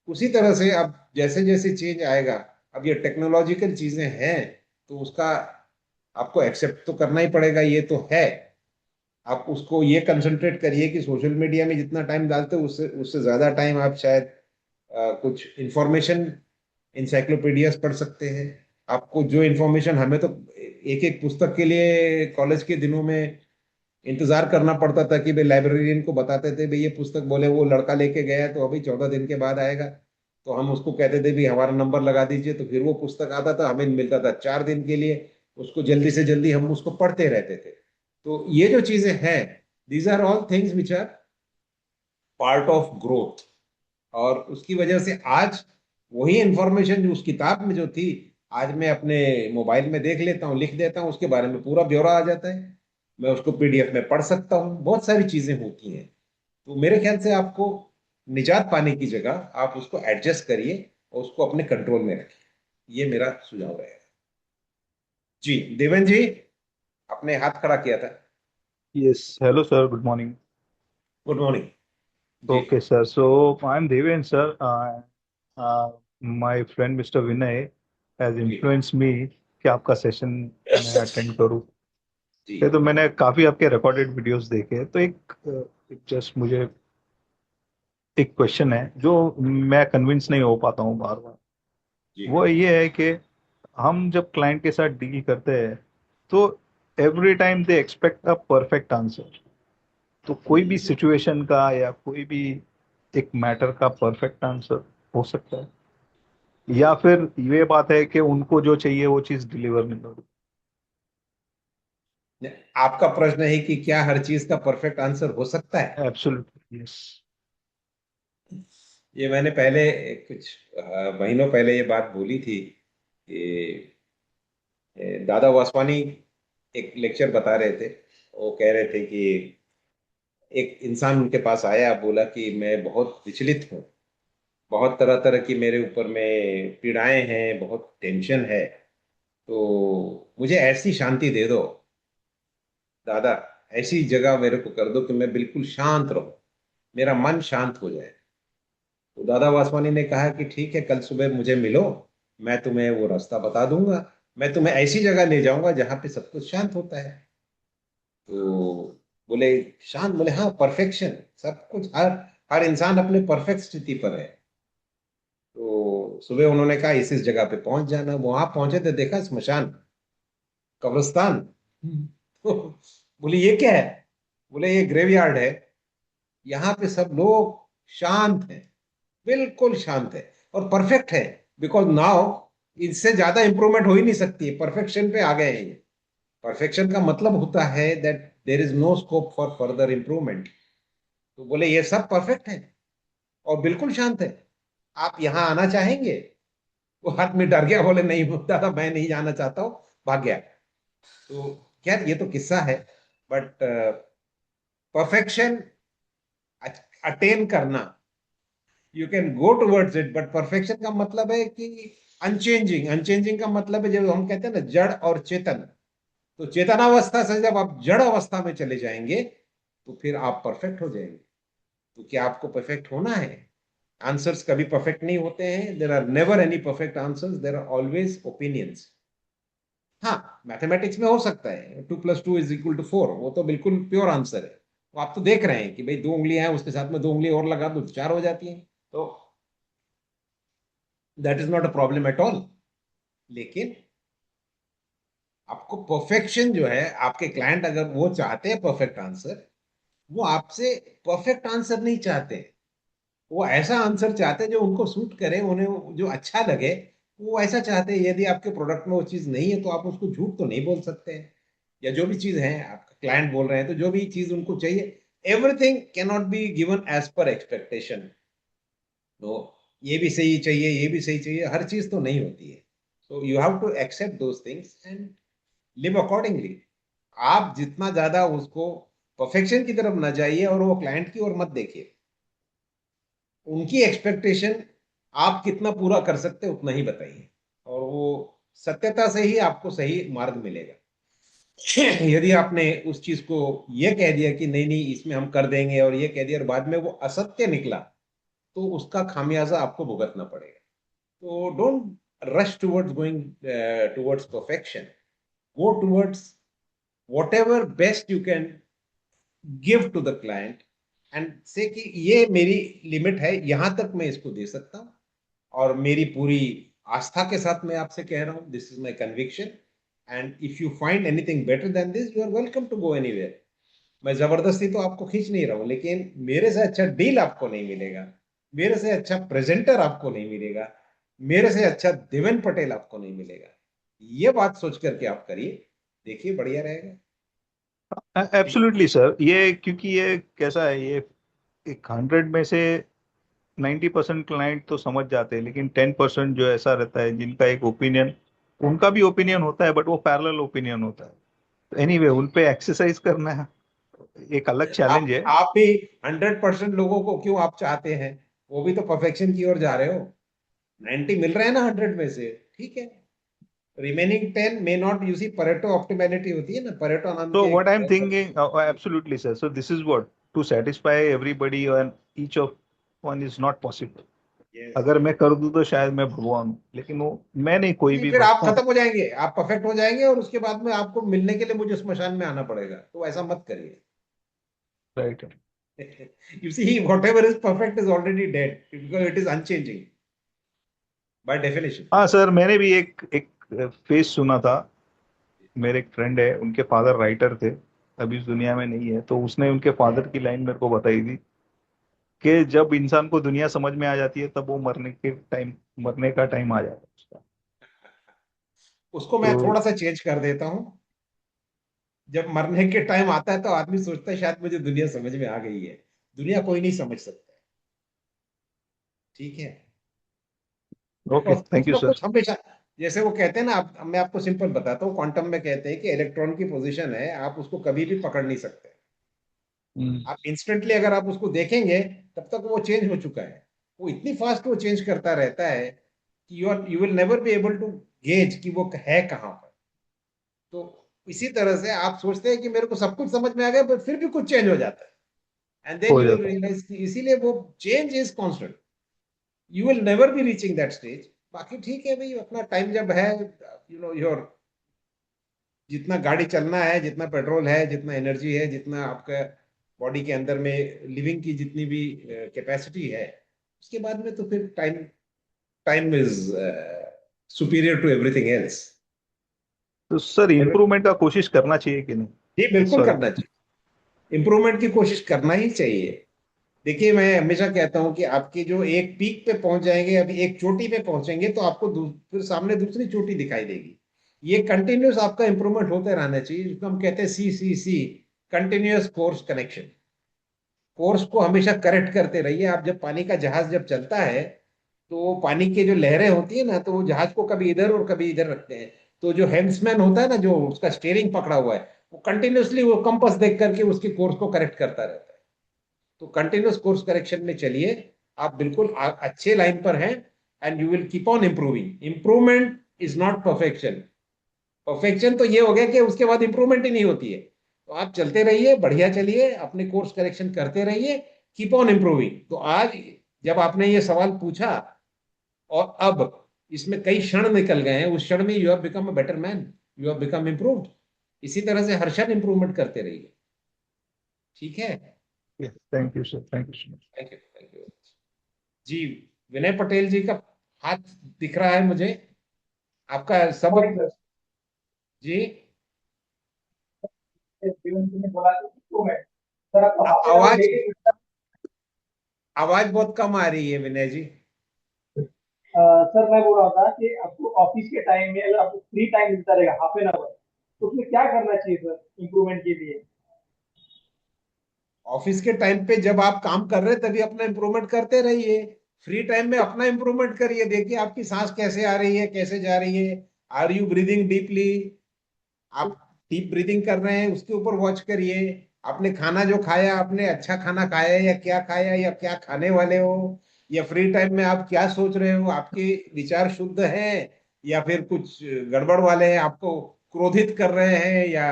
उसी तरह से अब जैसे जैसे चेंज आएगा, अब ये टेक्नोलॉजिकल चीजें हैं तो उसका आपको एक्सेप्ट तो करना ही पड़ेगा, ये तो है। आप उसको ये कंसंट्रेट करिए कि सोशल मीडिया में जितना टाइम डालते हो उससे उससे ज्यादा टाइम आप शायद कुछ इंफॉर्मेशन इंसाइक्लोपीडियाज पढ़ सकते हैं। आपको जो इंफॉर्मेशन, हमें तो एक एक पुस्तक के लिए कॉलेज के दिनों में इंतजार करना पड़ता था कि भाई लाइब्रेरियन को बताते थे भाई ये पुस्तक बोले वो लड़का लेके गया तो अभी 14 दिन के बाद आएगा। तो हम उसको कहते थे भी हमारा नंबर लगा दीजिए, तो फिर वो पुस्तक आता था, हमें मिलता था 4 दिन के लिए। उसको जल्दी से जल्दी हम उसको पढ़ते रहते थे। तो ये जो चीजें हैं, these are all things which are part of growth. और उसकी वजह से आज वही इंफॉर्मेशन जो उस किताब में जो थी, आज मैं अपने मोबाइल में देख लेता हूँ, लिख देता हूँ, उसके बारे में पूरा ब्यौरा आ जाता है। मैं उसको पीडीएफ में पढ़ सकता हूँ, बहुत सारी चीजें होती हैं। तो मेरे ख्याल से आपको निजात पाने की जगह आप उसको एडजस्ट करिए और उसको अपने कंट्रोल में रखिए। ये मेरा सुझाव रहेगा। जी देवेन जी, आपने हाथ खड़ा किया था। Yes, hello sir, good morning. Good morning. जी। Okay sir, so I'm Deven sir. My friend Mr. Vinay has जी। influenced me कि आपका सेशन मैं अटेंड करूं। जी। ये तो मैंने काफी आपके रिकॉर्डेड वीडियोस देखे हैं। तो एक जस्ट मुझे एक क्वेश्चन है जो मैं कन्विंस नहीं हो पाता हूँ बार बार। जी। वो ये है कि हम जब क्लाइंट के साथ डील करते हैं तो every time they expect a perfect answer. तो कोई भी सिचुएशन का या कोई भी एक मैटर का परफेक्ट आंसर हो सकता है, या फिर ये बात है कि उनको जो चाहिए वो चीज डिलीवर नहीं हो आपका प्रश्न है कि क्या हर चीज का परफेक्ट आंसर हो सकता है? रही। Absolutely yes. ये मैंने पहले कुछ महीनों पहले ये बात बोली थी कि दादा वासवानी एक लेक्चर बता रहे थे। वो कह रहे थे कि एक इंसान उनके पास आया, बोला कि मैं बहुत विचलित हूँ, बहुत तरह तरह की मेरे ऊपर में पीड़ाएं हैं, बहुत टेंशन है, तो मुझे ऐसी शांति दे दो दादा, ऐसी जगह मेरे को कर दो कि मैं बिल्कुल शांत रहूं, मेरा मन शांत हो जाए। तो दादा वासवानी ने कहा कि ठीक है, कल सुबह मुझे मिलो, मैं तुम्हें वो रास्ता बता दूंगा, मैं तुम्हें ऐसी जगह ले जाऊंगा जहां पे सब कुछ शांत होता है। तो बोले शांत, बोले हाँ परफेक्शन, सब कुछ, हर हर इंसान अपने परफेक्ट स्थिति पर है। तो सुबह उन्होंने कहा इस जगह पे पहुंच जाना। वहां पहुंचे तो देखा स्मशान, कब्रिस्तान। तो बोले ये क्या है? बोले ये ग्रेवयार्ड है, यहाँ पे सब लोग शांत हैं, बिल्कुल शांत है और परफेक्ट है। बिकॉज नाउ इससे ज्यादा इंप्रूवमेंट हो ही नहीं सकती है, परफेक्शन पे आ गए हैं ये। परफेक्शन का मतलब होता है that there is no scope for further improvement. तो बोले ये सब परफेक्ट है और बिल्कुल शांत है, आप यहाँ आना चाहेंगे? वो हाथ में डर गया, बोले नहीं दादा मैं नहीं जाना चाहता हूँ, भाग गया। तो खैर ये तो किस्सा है, बट परफेक्शन अटेन करना, you can go towards it, but perfection का मतलब है कि अनचेंजिंग। अनचेंजिंग का मतलब है जब हम कहते हैं ना जड़ और चेतन, तो चेतनावस्था से जब आप जड़ अवस्था में चले जाएंगे तो फिर आप परफेक्ट हो जाएंगे। तो क्या आपको परफेक्ट होना है? आंसर्स कभी परफेक्ट नहीं होते हैं, there are never any perfect answers, there are always opinions. हाँ, मैथमेटिक्स में हो सकता है 2+2 = 4, वो तो बिल्कुल प्योर आंसर है। वो आप तो देख रहे हैं कि भाई 2 उंगलियां हैं, उसके साथ में 2 उंगली और लगा दो तो 4 हो जाती हैं, तो that is not a problem at all. लेकिन आपको परफेक्शन जो है, आपके क्लाइंट अगर वो चाहते हैं परफेक्ट आंसर, वो आपसे परफेक्ट आंसर नहीं चाहते, वो ऐसा आंसर चाहते हैं जो उनको सूट करे, उन्हें जो अच्छा लगे, वो ऐसा चाहते हैं। यदि आपके प्रोडक्ट में वो चीज नहीं है तो आप उसको झूठ तो नहीं बोल सकते हैं, या जो भी चीज है आपका क्लाइंट बोल रहे हैं तो जो भी चीज उनको चाहिए, everything can not be given as per expectation. तो ये भी सही चाहिए, ये भी सही चाहिए, हर चीज तो नहीं होती है। So you have to accept those things and live accordingly. आप जितना ज्यादा उसको परफेक्शन की तरफ न जाइए और वो क्लाइंट की ओर मत देखिए। उनकी एक्सपेक्टेशन आप कितना पूरा कर सकते उतना ही बताइए, और वो सत्यता से ही आपको सही मार्ग मिलेगा। यदि आपने उस चीज को ये कह दिया कि नहीं नहीं इसमें हम कर देंगे, और ये कह दिया और बाद में वो असत्य निकला, तो उसका खामियाजा आपको भुगतना पड़ेगा। तो don't rush towards going towards perfection, go towards whatever best you can give to the client and say कि ये मेरी लिमिट है, यहां तक मैं इसको दे सकता हूं, और मेरी पूरी आस्था के साथ मैं आपसे कह रहा हूं, this is my conviction, and if you find anything better than this, you are welcome to go anywhere. मैं जबरदस्ती तो आपको खींच नहीं रहा हूं, लेकिन मेरे से अच्छा डील आपको नहीं मिलेगा, मेरे से अच्छा प्रेजेंटर आपको नहीं मिलेगा, मेरे से अच्छा देवेन पटेल आपको नहीं मिलेगा। ये बात सोच करके आप करिए, देखिए बढ़िया रहेगा। एब्सोल्युटली सर, ये क्योंकि ये कैसा है, ये एक 100 में से 90% क्लाइंट तो समझ जाते हैं, लेकिन 10% जो ऐसा रहता है जिनका एक ओपिनियन, उनका भी ओपिनियन होता है बट वो पैरेलल ओपिनियन होता है। एनीवे उन पे एक्सरसाइज करना है, एक अलग चैलेंज है। आप भी 100% लोगों को क्यों आप चाहते हैं? वो भी तो परफेक्शन की ओर जा रहे हो। 90 मिल रहा है ना 100 में से, ठीक है। Remaining 10 may not, you see Pareto optimality होती है ना, परेटो नाम So के what I'm एक thinking, absolutely, sir. So this is what, to satisfy everybody and each of one is not possible. yes. अगर मैं कर दूं तो शायद मैं भगवान हूं, लेकिन वो मैं नहीं, कोई नहीं, भी फिर आप भगवान। खत्म हो जाएंगे, आप परफेक्ट हो जाएंगे, और उसके बाद में आपको मिलने के लिए मुझे स्मशान में आना पड़ेगा, तो ऐसा मत करिए। Right. You see, whatever is perfect is already dead because it is unchanging by definition. हाँ सर, मैंने भी एक एक फेस सुना था। मेरे एक फ्रेंड है, उनके फादर राइटर थे, अभी इस दुनिया में नहीं है, तो उसने उनके फादर की लाइन मेरे को बताई थी कि जब इंसान को दुनिया समझ में आ जाती है तब वो मरने का टाइम आ जाता है उसका। उसको मैं तो थोड़ा सा चेंज कर देता हूँ। जब मरने के टाइम आता है तो आदमी सोचता है शायद मुझे दुनिया समझ में आ गई है। दुनिया कोई नहीं समझ सकता है, ठीक है। ओके, बिकॉज थैंक कुछ यू ना सर। कुछ हमेशा, जैसे वो कहते हैं ना, मैं आपको सिंपल बताता हूँ, क्वांटम में कहते हैं कि इलेक्ट्रॉन की पोजीशन है, आप उसको कभी भी पकड़ नहीं सकते। आप इंस्टेंटली अगर आप उसको देखेंगे तब तक वो चेंज हो चुका है। वो इतनी फास्ट वो चेंज करता रहता है कि you will never be able to gauge कि वो है कहाँ पर। तो इसी तरह से आप सोचते हैं कि मेरे को सब कुछ समझ में आ गया, पर फिर भी कुछ चेंज हो जाता है, एंड देन हो यू विल जाता है। रियलाइज कि इसीलिए वो change is constant, you will never be reaching that stage. बाकी ठीक है भाई, अपना टाइम जब है, यू नो योर, जितना गाड़ी चलना है, जितना पेट्रोल है, जितना एनर्जी है, जितना आपका बॉडी के अंदर में लिविंग की जितनी भी कैपेसिटी है, उसके बाद में तो फिर time time is superior to everything else. तो सर इम्प्रूवमेंट का कोशिश करना चाहिए कि नहीं? जी बिल्कुल सॉरी। करना चाहिए, इम्प्रूवमेंट की कोशिश करना ही चाहिए। देखिए, मैं हमेशा कहता हूं कि आपके जो एक पीक पे पहुंच जाएंगे, अभी एक चोटी पे पहुंचेंगे तो आपको फिर सामने दूसरी चोटी दिखाई देगी। ये कंटिन्यूस आपका इंप्रूवमेंट होते रहना चाहिए, जिसको हम कहते हैं CCC, continuous course connection. Course को हमेशा करेक्ट करते रहिए। आप जब पानी का जहाज जब चलता है, तो पानी की जो लहरें होती है ना, तो वो जहाज को कभी इधर और कभी इधर रखते हैं। तो जो हेल्म्समैन होता है ना, जो उसका स्टीयरिंग पकड़ा हुआ है, वो कंटिन्यूअसली वो कंपास देख करके उसके कोर्स को करेक्ट करता रहता है। तो कंटिन्यूस कोर्स करेक्शन में चलिए, आप बिल्कुल अच्छे लाइन पर हैं, and you will keep on improving. Improvement is not perfection. Perfection तो ये हो गया कि उसके बाद इंप्रूवमेंट ही नहीं होती है। तो आप चलते रहिए, बढ़िया चलिए, अपने कोर्स करेक्शन करते रहिए, कीप ऑन इम्प्रूविंग। तो आज जब आपने ये सवाल पूछा और अब इसमें कई क्षण निकल गए हैं, उस क्षण में you have become a better man, you have become improved. इसी तरह से हर क्षण इंप्रूवमेंट करते रहिए, ठीक है? Thank you sir, thank you so much. Thank you जी। विनय पटेल जी का हाथ दिख रहा है मुझे, आपका सब जी। आवाज आवाज बहुत कम आ रही है विनय जी। सर मैं बोल रहा था कि आपको ऑफिस के टाइम में अगर आपको फ्री टाइम मिलता रहेगा हाफ एन आवर, तो उसमें क्या करना चाहिए सर इम्प्रूवमेंट के लिए? ऑफिस के टाइम पे जब आप काम कर रहे हैं तभी अपना इंप्रूवमेंट करते रहिए। फ्री टाइम में अपना इंप्रूवमेंट करिए, देखिए आपकी सांस कैसे आ रही है, कैसे जा रही है। Are you breathing deeply? आप डीप ब्रीदिंग कर रहे हैं, उसके ऊपर वॉच करिए। आपने खाना जो खाया, आपने अच्छा खाना खाया है या क्या खाया, या क्या खाने वाले हो, या फ्री टाइम में आप क्या सोच रहे हो, आपके विचार शुद्ध हैं या फिर कुछ गड़बड़ वाले हैं, आपको क्रोधित कर रहे हैं या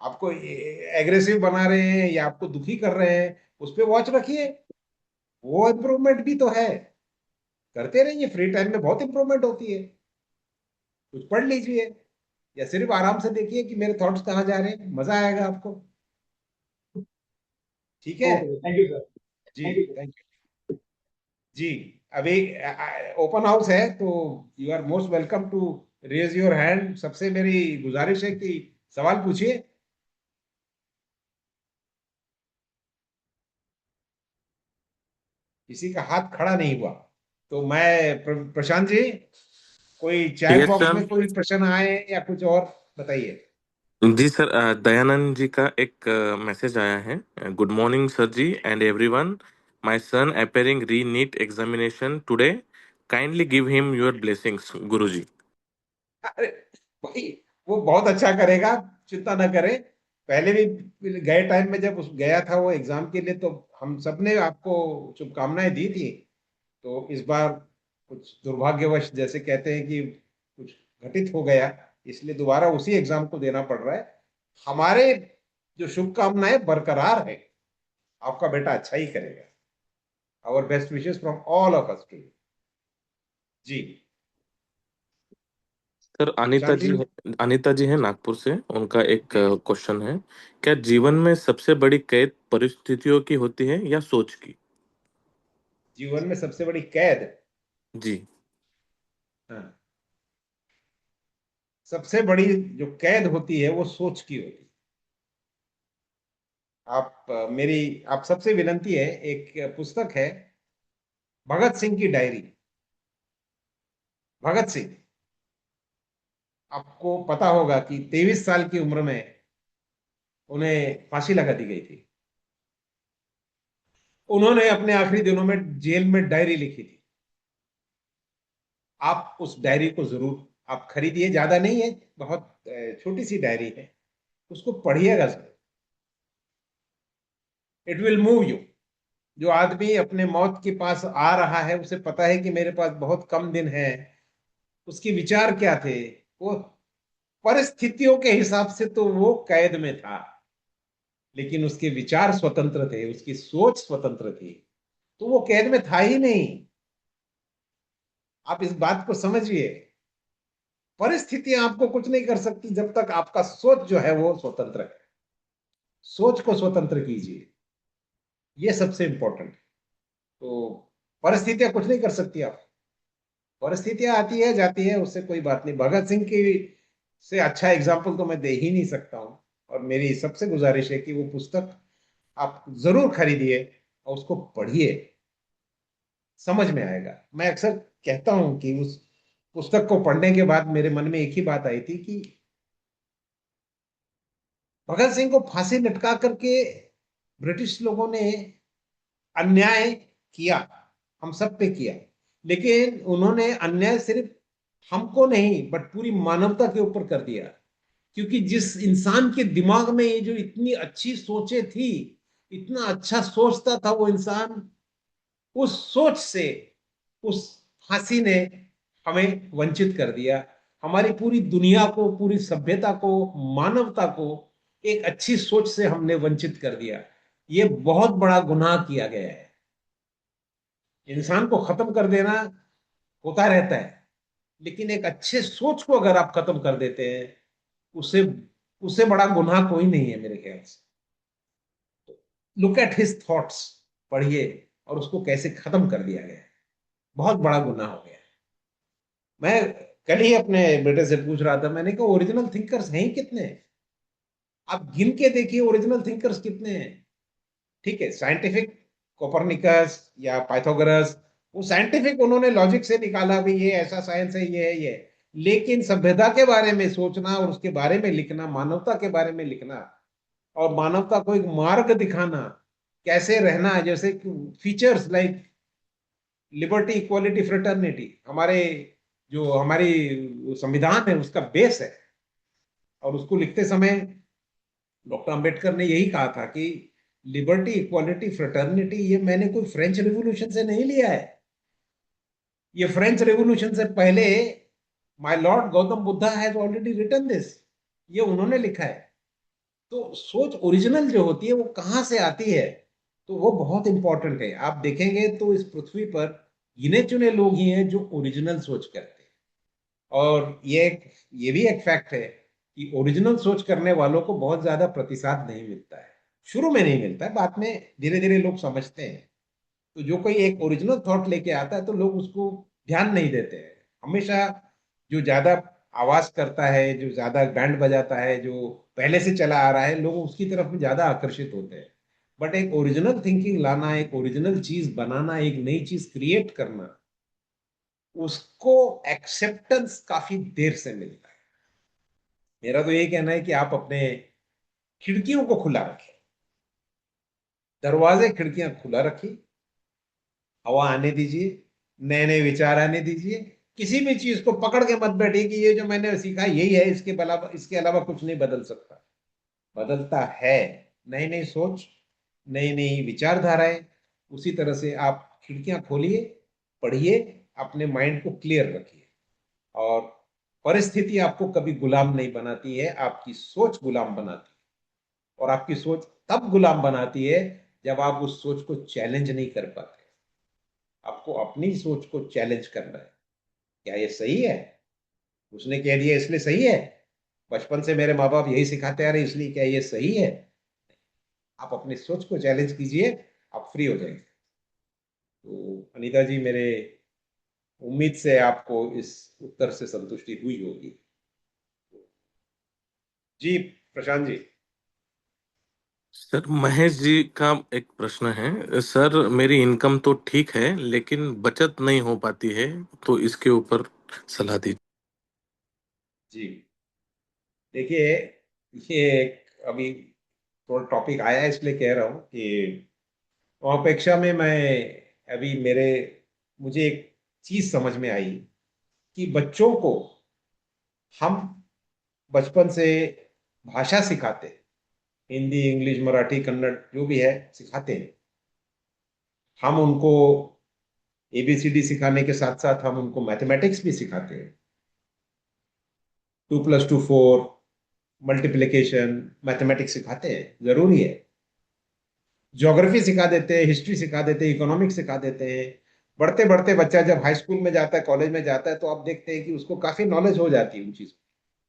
आपको एग्रेसिव बना रहे हैं या आपको दुखी कर रहे हैं, उस पर वॉच रखिए। वो इम्प्रूवमेंट भी तो है, करते रहिए। फ्री टाइम में बहुत इंप्रूवमेंट होती है। कुछ पढ़ लीजिए या सिर्फ आराम से देखिए कि मेरे थॉट्स कहाँ जा रहे हैं, मजा आएगा आपको, ठीक है? Okay, thank you sir. जी thank you sir. Thank you जी। अभी ओपन हाउस है, तो you are most welcome to raise your hand. सबसे मेरी गुजारिश है कि सवाल पूछिए। किसी का हाथ खड़ा नहीं हुआ, तो मैं प्रशांत जी, कोई चैट यस बॉक्स सर। में कोई प्रश्न आए या कुछ और बताइए। जी सर, दयानंद जी का एक मैसेज आया है। गुड मॉर्निंग सर जी and everyone, my son appearing re NEET examination today, kindly give him your blessings गुरुजी। अरे भाई, वो बहुत अच्छा करेगा, चिंता ना करें। पहले भी गए टाइम में जब उस गया था वो एग्जाम के लिए, तो हम सबने आपको शुभकामनाएं दी थी। तो इस बार कुछ दुर्भाग्यवश, जैसे कहते हैं कि कुछ घटित हो गया, इसलिए दोबारा उसी एग्जाम को देना पड़ रहा है। हमारे जो शुभकामनाएं बरकरार है, आपका बेटा अच्छा ही करेगा। Our best wishes from all of us to you जी। सर प्रशांत जी। अनीता जी है नागपुर से, उनका एक क्वेश्चन है। क्या जीवन में सबसे बड़ी कैद परिस्थितियों की होती है या सोच की? जीवन में सबसे बड़ी कैद? जी। हाँ, सबसे बड़ी जो कैद होती है वो सोच की होती है। मेरी आप सबसे विनती है, एक पुस्तक है भगत सिंह की डायरी। भगत सिंह, आपको पता होगा कि 23 साल की उम्र में उन्हें फांसी लगा दी गई थी। उन्होंने अपने आखिरी दिनों में जेल में डायरी लिखी थी। आप उस डायरी को जरूर आप खरीदिए, ज्यादा नहीं है, बहुत छोटी सी डायरी है, उसको पढ़िएगा जरूर। It will move you. जो आदमी अपने मौत के पास आ रहा है, उसे पता है कि मेरे पास बहुत कम दिन है, उसके विचार क्या थे? वो परिस्थितियों के हिसाब से तो वो कैद में था, लेकिन उसके विचार स्वतंत्र थे, उसकी सोच स्वतंत्र थी, तो वो कैद में था ही नहीं। आप इस बात को समझिए। परिस्थितियां आपको कुछ नहीं कर सकती जब तक आपका सोच जो है वो स्वतंत्र है। सोच को स्वतंत्र कीजिए, ये सबसे इंपॉर्टेंट है। तो परिस्थितियां कुछ नहीं कर सकती आप। परिस्थितियां आती है जाती है, उससे कोई बात नहीं। भगत सिंह की से अच्छा एग्जाम्पल तो मैं दे ही नहीं सकता हूं। और मेरी सबसे गुजारिश है कि वो पुस्तक आप जरूर खरीदिए और उसको पढ़िए, समझ में आएगा। मैं अक्सर कहता हूं कि उस पुस्तक को पढ़ने के बाद मेरे मन में एक ही बात आई थी कि भगत सिंह को फांसी लटका करके ब्रिटिश लोगों ने अन्याय किया, हम सब पे किया, लेकिन उन्होंने अन्याय सिर्फ हमको नहीं बट पूरी मानवता के ऊपर कर दिया। क्योंकि जिस इंसान के दिमाग में ये जो इतनी अच्छी सोचें थी, इतना अच्छा सोचता था वो इंसान, उस सोच से उस फांसी ने हमें वंचित कर दिया, हमारी पूरी दुनिया को, पूरी सभ्यता को, मानवता को एक अच्छी सोच से हमने वंचित कर दिया। ये बहुत बड़ा गुनाह किया गया है। इंसान को खत्म कर देना होता रहता है, लेकिन एक अच्छे सोच को अगर आप खत्म कर देते हैं, उससे उससे बड़ा गुनाह कोई नहीं है मेरे ख्याल से। लुक एट हिज थॉट्स, पढ़िए, और उसको कैसे खत्म कर दिया गया है। बहुत बड़ा गुनाह हो गया है। मैं कल ही अपने बेटे से पूछ रहा था, मैंने कहा ओरिजिनल थिंकर्स हैं ही कितने? आप गिन के देखिए ओरिजिनल थिंकर्स कितने हैं। ठीक है, साइंटिफिक कोपरनिकस या पाइथागोरस, वो साइंटिफिक उन्होंने लॉजिक से निकाला भी ये ऐसा साइंस है, ये है, ये है। लेकिन सभ्यता के बारे में सोचना और उसके बारे में लिखना, मानवता के बारे में लिखना और मानवता को एक मार्ग दिखाना, कैसे रहना है, जैसे features like liberty, equality, fraternity, हमारे जो हमारी संविधान है उसका बेस है। और उसको लिखते समय डॉक्टर अंबेडकर ने यही कहा था कि लिबर्टी, इक्वालिटी, फ्रेटर्निटी, ये मैंने कोई फ्रेंच रेवोल्यूशन से नहीं लिया है। ये फ्रेंच रेवोल्यूशन से पहले my lord Gautam Buddha has already written this, ये उन्होंने लिखा है। तो सोच ओरिजिनल जो होती है वो कहाँ से आती है, तो वो बहुत इंपॉर्टेंट है। आप देखेंगे तो इस पृथ्वी पर गिने चुने लोग ही हैं जो ओरिजिनल सोच करते हैं। और ये भी एक फैक्ट है कि ओरिजिनल सोच करने वालों को बहुत ज्यादा प्रतिसाद नहीं मिलता है। शुरू में नहीं मिलता है, बाद में धीरे धीरे लोग समझते हैं। तो जो कोई एक ओरिजिनल थॉट लेके आता है तो लोग उसको ध्यान नहीं देते हैं। हमेशा जो ज्यादा आवाज करता है, जो ज्यादा बैंड बजाता है, जो पहले से चला आ रहा है, लोग उसकी तरफ में ज्यादा आकर्षित होते हैं। बट एक ओरिजिनल थिंकिंग लाना, एक ओरिजिनल चीज बनाना, एक नई चीज क्रिएट करना, उसको एक्सेप्टेंस काफी देर से मिलता है। मेरा तो यही कहना है कि आप अपने खिड़कियों को खुला रखें, दरवाजे खिड़कियां खुला रखिए, हवा आने दीजिए, नए नए विचार आने दीजिए। किसी भी चीज को पकड़ के मत बैठिए कि ये जो मैंने सीखा यही है, इसके अलावा कुछ नहीं बदल सकता। बदलता है नई नई सोच, नई नई विचारधाराएं। उसी तरह से आप खिड़कियां खोलिए, पढ़िए, अपने माइंड को क्लियर रखिए। और परिस्थिति आपको कभी गुलाम नहीं बनाती है, आपकी सोच गुलाम बनाती है। और आपकी सोच तब गुलाम बनाती है जब आप उस सोच को चैलेंज नहीं कर पाते। आपको अपनी सोच को चैलेंज करना है। क्या ये सही है? उसने कह दिया इसलिए सही है? बचपन से मेरे माँ बाप यही सिखाते आ रहे इसलिए क्या ये सही है? आप अपनी सोच को चैलेंज कीजिए, आप फ्री हो जाएंगे। तो अनीता जी, मेरे उम्मीद से आपको इस उत्तर से संतुष्टि हुई होगी। जी प्रशांत जी। सर, महेश जी का एक प्रश्न है। सर, मेरी इनकम तो ठीक है लेकिन बचत नहीं हो पाती है, तो इसके ऊपर सलाह दीजिए। जी देखिए, ये अभी थोड़ा टॉपिक आया है इसलिए कह रहा हूँ कि अपेक्षा में मैं अभी मेरे मुझे एक चीज समझ में आई कि बच्चों को हम बचपन से भाषा सिखाते हैं, हिंदी, इंग्लिश, मराठी, कन्नड़ जो भी है सिखाते हैं। हम उनको एबीसीडी सिखाने के साथ साथ हम उनको मैथमेटिक्स भी सिखाते हैं। 2+2 4, मल्टीप्लिकेशन, मैथमेटिक्स सिखाते हैं, जरूरी है। ज्योग्राफी सिखा देते हैं, हिस्ट्री सिखा देते हैं, इकोनॉमिक्स सिखा देते हैं। बढ़ते बढ़ते बच्चा जब हाई स्कूल में जाता है, कॉलेज में जाता है, तो आप देखते हैं कि उसको काफी नॉलेज हो जाती है उन चीजों।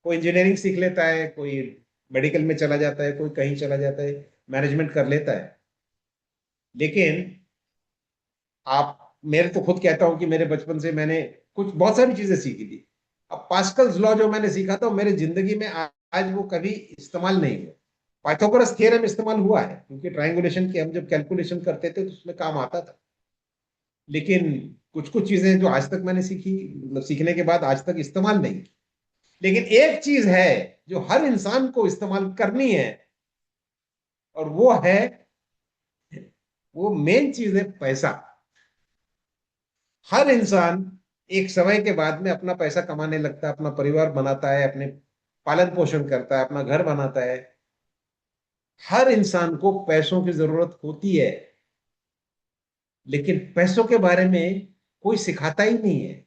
कोई इंजीनियरिंग सीख लेता है, कोई मेडिकल में चला जाता है, कोई कहीं चला जाता है, मैनेजमेंट कर लेता है। लेकिन आप मेरे तो खुद कहता हूं कि मेरे बचपन से मैंने कुछ बहुत सारी चीजें सीखी थी। अब पास्कल्स लॉ जो मैंने सीखा था मेरे जिंदगी में आज वो कभी इस्तेमाल नहीं हुआ। पाइथागोरस थ्योरम इस्तेमाल हुआ है क्योंकि ट्रायंगुलेशन की हम जब कैलकुलेशन करते थे तो उसमें काम आता था। लेकिन कुछ कुछ चीजें जो आज तक मैंने सीखी, मतलब सीखने के बाद आज तक इस्तेमाल नहीं की। लेकिन एक चीज है जो हर इंसान को इस्तेमाल करनी है, और वो मेन चीज है पैसा। हर इंसान एक समय के बाद में अपना पैसा कमाने लगता है, अपना परिवार बनाता है, अपने पालन पोषण करता है, अपना घर बनाता है। हर इंसान को पैसों की जरूरत होती है, लेकिन पैसों के बारे में कोई सिखाता ही नहीं है।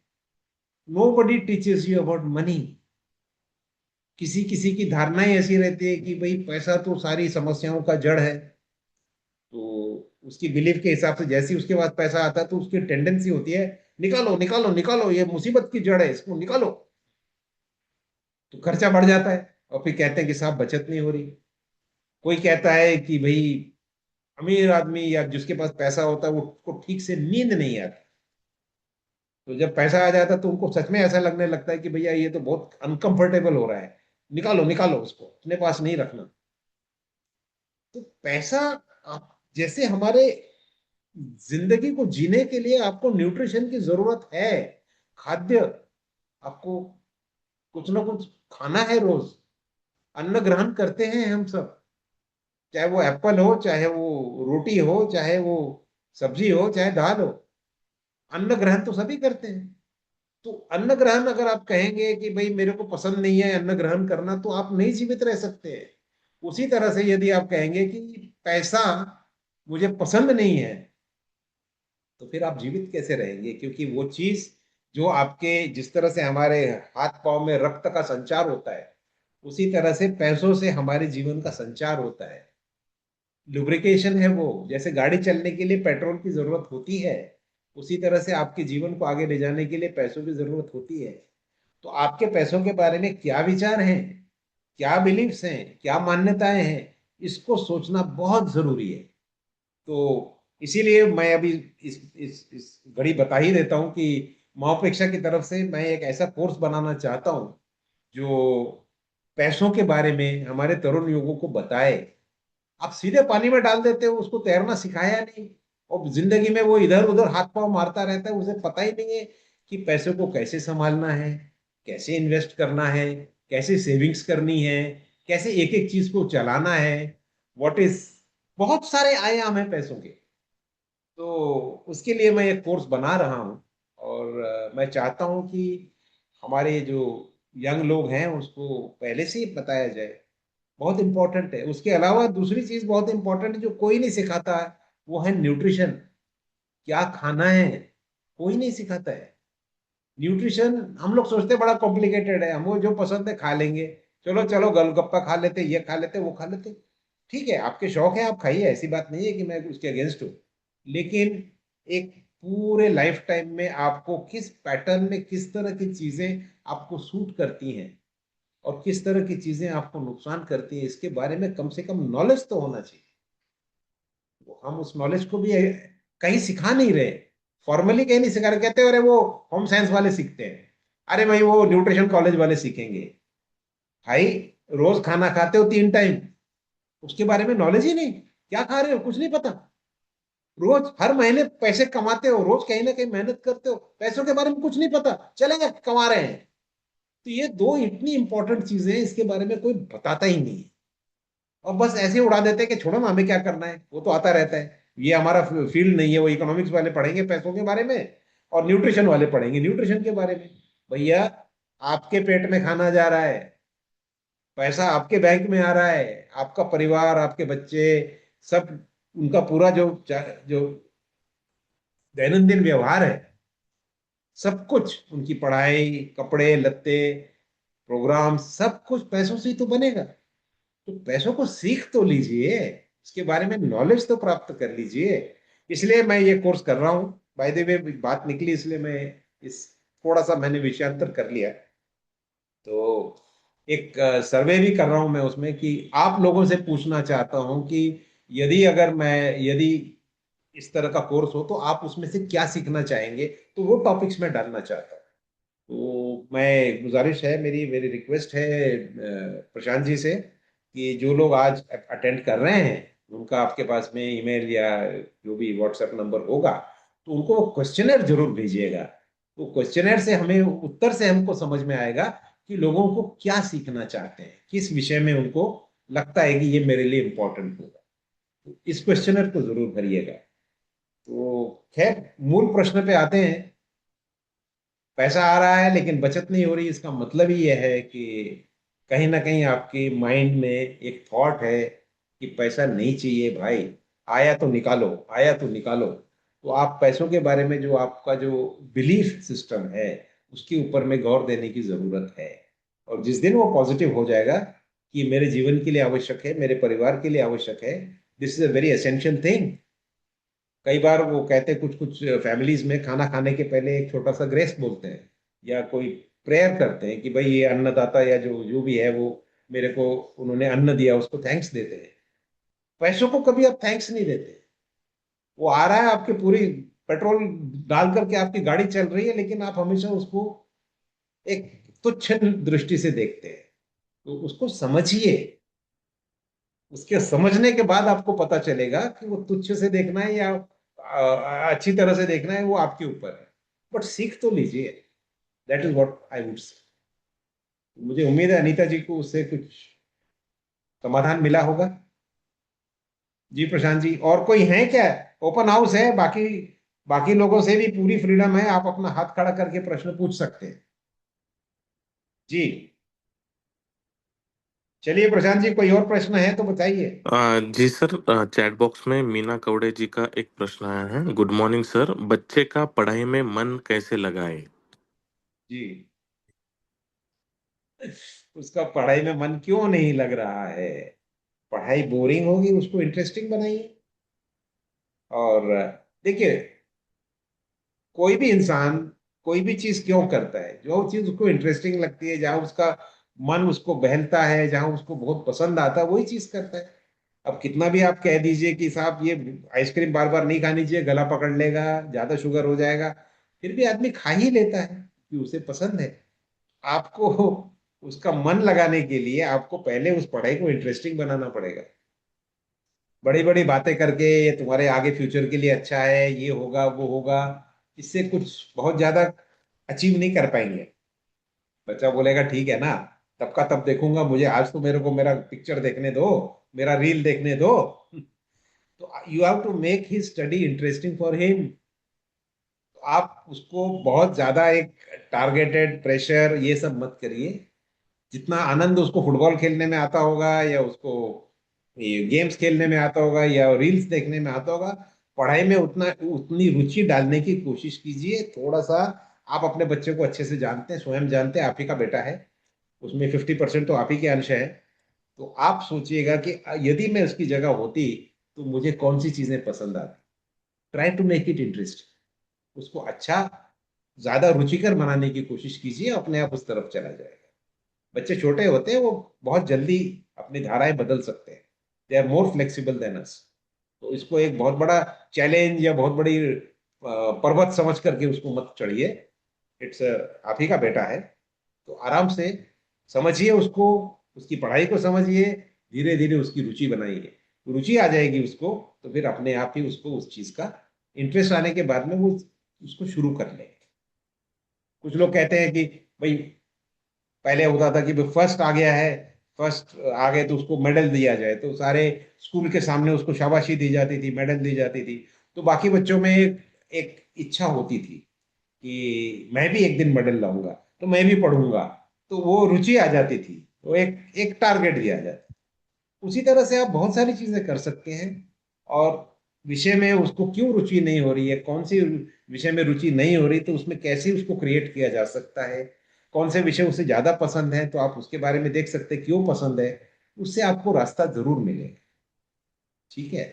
Nobody teaches you about money. किसी किसी की धारणाएं ऐसी रहती है कि भाई पैसा तो सारी समस्याओं का जड़ है। तो उसकी बिलीफ के हिसाब से जैसे ही उसके पास पैसा आता है तो उसकी टेंडेंसी होती है, निकालो निकालो निकालो, ये मुसीबत की जड़ है, इसको निकालो। तो खर्चा बढ़ जाता है और फिर कहते हैं कि साहब बचत नहीं हो रही। कोई कहता है कि भाई अमीर आदमी या जिसके पास पैसा होता है वो उसको ठीक से नींद नहीं आती। तो जब पैसा आ जाता है तो उनको सच में ऐसा लगने लगता है कि भैया ये तो बहुत अनकंफर्टेबल हो रहा है, निकालो निकालो, उसको अपने पास नहीं रखना। तो पैसा जैसे हमारे जिंदगी को जीने के लिए आपको न्यूट्रिशन की जरूरत है, खाद्य, आपको कुछ ना कुछ खाना है रोज। अन्न ग्रहण करते हैं हम सब, चाहे वो एप्पल हो, चाहे वो रोटी हो, चाहे वो सब्जी हो, चाहे दाल हो, अन्न ग्रहण तो सभी करते हैं। तो अन्न ग्रहण अगर आप कहेंगे कि भाई मेरे को पसंद नहीं है अन्न ग्रहण करना, तो आप नहीं जीवित रह सकते हैं। उसी तरह से यदि आप कहेंगे कि पैसा मुझे पसंद नहीं है, तो फिर आप जीवित कैसे रहेंगे? क्योंकि वो चीज जो आपके, जिस तरह से हमारे हाथ पांव में रक्त का संचार होता है, उसी तरह से पैसों से हमारे जीवन का संचार होता है। लुब्रिकेशन है वो, जैसे गाड़ी चलने के लिए पेट्रोल की जरूरत होती है, उसी तरह से आपके जीवन को आगे ले जाने के लिए पैसों की जरूरत होती है। तो आपके पैसों के बारे में क्या विचार हैं, क्या बिलीफ्स हैं, क्या मान्यताएं हैं, इसको सोचना बहुत जरूरी है। तो इसीलिए मैं अभी इस घड़ी बता ही देता हूं कि माओपेक्षा की तरफ से मैं एक ऐसा कोर्स बनाना चाहता हूं जो पैसों के बारे में हमारे तरुण युवकों को बताए। आप सीधे पानी में डाल देते हो, उसको तैरना सिखाया नहीं, और जिंदगी में वो इधर उधर हाथ पांव मारता रहता है, उसे पता ही नहीं है कि पैसों को कैसे संभालना है, कैसे इन्वेस्ट करना है, कैसे सेविंग्स करनी है, कैसे एक एक चीज को चलाना है। व्हाट इज, बहुत सारे आयाम हैं पैसों के। तो उसके लिए मैं एक कोर्स बना रहा हूँ, और मैं चाहता हूँ कि हमारे जो यंग लोग हैं उसको पहले से ही बताया जाए। बहुत इंपॉर्टेंट है। उसके अलावा दूसरी चीज बहुत इंपॉर्टेंट है जो कोई नहीं सिखाता है, वो है न्यूट्रिशन। क्या खाना है, कोई नहीं सिखाता है। न्यूट्रिशन हम लोग सोचते हैं बड़ा कॉम्प्लिकेटेड है, हमको जो पसंद है खा लेंगे, चलो चलो गोलगप्पा खा लेते, ये खा लेते, वो खा लेते। ठीक है, आपके शौक है, आप खाइए, ऐसी बात नहीं है कि मैं उसके अगेंस्ट हूँ। लेकिन एक पूरे लाइफ टाइम में आपको किस पैटर्न में किस तरह की चीजें आपको सूट करती हैं और किस तरह की चीजें आपको नुकसान करती हैं, इसके बारे में कम से कम नॉलेज तो होना चाहिए। वो हम उस नॉलेज को भी कहीं सिखा नहीं रहे, फॉर्मली कहीं नहीं सिखा रहे। कहते हैं अरे वो होम साइंस वाले सीखते हैं, अरे भाई वो न्यूट्रिशन कॉलेज वाले सीखेंगे। भाई रोज खाना खाते हो 3 टाइम, उसके बारे में नॉलेज ही नहीं, क्या खा रहे हो कुछ नहीं पता। रोज हर महीने पैसे कमाते हो, रोज कहीं ना कहीं मेहनत करते हो, पैसों के बारे में कुछ नहीं पता, चलेंगे कमा रहे हैं। तो ये दो इतनी इंपॉर्टेंट चीजें हैं, इसके बारे में कोई बताता ही नहीं है, और बस ऐसे ही उड़ा देते हैं कि छोड़ो ना, हमें क्या करना है, वो तो आता रहता है, ये हमारा फील्ड नहीं है। वो इकोनॉमिक्स वाले पढ़ेंगे पैसों के बारे में, और न्यूट्रिशन वाले पढ़ेंगे न्यूट्रिशन के बारे में। भैया आपके पेट में खाना जा रहा है, पैसा आपके बैंक में आ रहा है, आपका परिवार, आपके बच्चे, सब, उनका पूरा जो जो दैनंदिन व्यवहार है, सब कुछ, उनकी पढ़ाई, कपड़े लत्ते, प्रोग्राम, सब कुछ पैसों से ही तो बनेगा। तो पैसों को सीख तो लीजिए, इसके बारे में नॉलेज तो प्राप्त कर लीजिए। इसलिए मैं ये कोर्स कर रहा हूँ। बाय द वे बात निकली इसलिए मैं इस, थोड़ा सा मैंने विषयांतर कर लिया। तो एक सर्वे भी कर रहा हूं मैं उसमें, कि आप लोगों से पूछना चाहता हूं कि यदि इस तरह का कोर्स हो तो आप उसमें से क्या सीखना चाहेंगे, तो वो टॉपिक्स में डालना चाहता हूँ। तो मैं, गुजारिश है मेरी, मेरी रिक्वेस्ट है प्रशांत जी से, कि जो लोग आज अटेंड कर रहे हैं उनका आपके पास में ईमेल या जो भी व्हाट्सएप नंबर होगा, तो उनको वो क्वेश्चनर जरूर भेजिएगा। तो क्वेश्चनर से हमें उत्तर से हमको समझ में आएगा कि लोगों को क्या सीखना चाहते हैं, किस विषय में उनको लगता है कि ये मेरे लिए इम्पोर्टेंट होगा। तो इस क्वेश्चनर को जरूर भरिएगा। तो खैर मूल प्रश्न पे आते हैं। पैसा आ रहा है लेकिन बचत नहीं हो रही, इसका मतलब ही यह है कि कहीं ना कहीं आपके माइंड में एक थॉट है कि पैसा नहीं चाहिए भाई, आया तो निकालो, आया तो निकालो। तो आप पैसों के बारे में जो आपका जो बिलीफ सिस्टम है उसके ऊपर में गौर देने की जरूरत है। और जिस दिन वो पॉजिटिव हो जाएगा कि मेरे जीवन के लिए आवश्यक है, मेरे परिवार के लिए आवश्यक है, this is a very essential thing. कई बार वो कहते कुछ कुछ फैमिलीज में खाना खाने के पहले एक छोटा सा ग्रेस बोलते हैं या कोई प्रेयर करते हैं कि भाई ये अन्नदाता या जो जो भी है वो मेरे को उन्होंने अन्न दिया उसको थैंक्स देते हैं। पैसों को कभी आप थैंक्स नहीं देते। वो आ रहा है आपके पूरी पेट्रोल डाल करके आपकी गाड़ी चल रही है, लेकिन आप हमेशा उसको एक तुच्छ दृष्टि से देखते हैं। तो उसको समझिए, उसके समझने के बाद आपको पता चलेगा कि वो तुच्छ से देखना है या अच्छी तरह से देखना है, वो आपके ऊपर है। बट सीख तो लीजिए। That is what I would say. मुझे उम्मीद है अनीता जी को उससे कुछ समाधान मिला होगा। जी प्रशांत जी, और कोई है क्या? ओपन हाउस है, बाकी बाकी लोगों से भी पूरी फ्रीडम है, आप अपना हाथ खड़ा करके प्रश्न पूछ सकते हैं। जी चलिए प्रशांत जी, कोई और प्रश्न है तो बताइए। जी सर, चैट बॉक्स में मीना कवड़े जी का एक प्रश्न आया है। गुड मॉर्निंग सर, बच्चे का पढ़ाई में मन कैसे लगाए? जी, उसका पढ़ाई में मन क्यों नहीं लग रहा है? पढ़ाई बोरिंग होगी, उसको इंटरेस्टिंग बनाइए। और देखिए, कोई भी इंसान कोई भी चीज क्यों करता है? जो चीज उसको इंटरेस्टिंग लगती है, जहां उसका मन उसको बहलता है, जहां उसको बहुत पसंद आता है, वही चीज करता है। अब कितना भी आप कह दीजिए कि साहब ये आइसक्रीम बार बार नहीं खानी चाहिए, गला पकड़ लेगा, ज्यादा शुगर हो जाएगा, फिर भी आदमी खा ही लेता है कि उसे पसंद है। आपको उसका मन लगाने के लिए आपको पहले उस पढ़ाई को इंटरेस्टिंग बनाना पड़ेगा। बड़ी बड़ी बातें करके ये तुम्हारे आगे फ्यूचर के लिए अच्छा है, ये होगा वो होगा, इससे कुछ बहुत ज्यादा अचीव नहीं कर पाएंगे। बच्चा बोलेगा ठीक है ना, तब का तब देखूंगा, मुझे आज तो मेरे को मेरा पिक्चर देखने दो, मेरा रील देखने दो। तो you have to make his study interesting for him. आप उसको बहुत ज्यादा एक टारगेटेड प्रेशर ये सब मत करिए। जितना आनंद उसको फुटबॉल खेलने में आता होगा या उसको ये गेम्स खेलने में आता होगा या रील्स देखने में आता होगा, पढ़ाई में उतना उतनी रुचि डालने की कोशिश कीजिए थोड़ा सा। आप अपने बच्चे को अच्छे से जानते हैं, स्वयं जानते हैं, आप ही का बेटा है, उसमें 50% तो आप ही के अंश है। तो आप सोचिएगा कि यदि मैं उसकी जगह होती तो मुझे कौन सी चीजें पसंद आती। Try to make it interest, उसको अच्छा ज्यादा रुचिकर बनाने की कोशिश कीजिए, अपने आप उस तरफ चला जाएगा। बच्चे छोटे होते हैं, वो बहुत जल्दी अपनी धाराएं बदल सकते हैं। They are more flexible than us. तो इसको एक बहुत बड़ा चैलेंज या बहुत बड़ी पर्वत समझ करके उसको मत चढ़िए। इट्स आप ही का बेटा है, तो आराम से समझिए उसको, उसकी पढ़ाई को समझिए, धीरे धीरे उसकी रुचि बनाइए। रुचि आ जाएगी उसको तो फिर अपने आप ही उसको उस चीज का इंटरेस्ट आने के बाद में वो उसको शुरू कर लेंगे। कुछ लोग कहते हैं कि भाई पहले होता था कि फर्स्ट आ गया है, फर्स्ट आ गए तो उसको मेडल दिया जाए, तो सारे स्कूल के सामने उसको शाबाशी दी जाती थी, मेडल दी जाती थी। तो बाकी बच्चों में एक इच्छा होती थी कि मैं भी एक दिन मेडल लाऊंगा, तो मैं भी पढ़ूंगा। तो वो रुचि आ जाती थी, तो एक एक टारगेट दिया जाता। उसी तरह से आप बहुत सारी चीजें कर सकते हैं। और विषय में उसको क्यों रुचि नहीं हो रही है, कौन सी विषय में रुचि नहीं हो रही, तो उसमें कैसे उसको क्रिएट किया जा सकता है। कौन से विषय उसे ज्यादा पसंद है तो आप उसके बारे में देख सकते हैं क्यों पसंद है। उससे आपको रास्ता जरूर मिलेगा। ठीक है।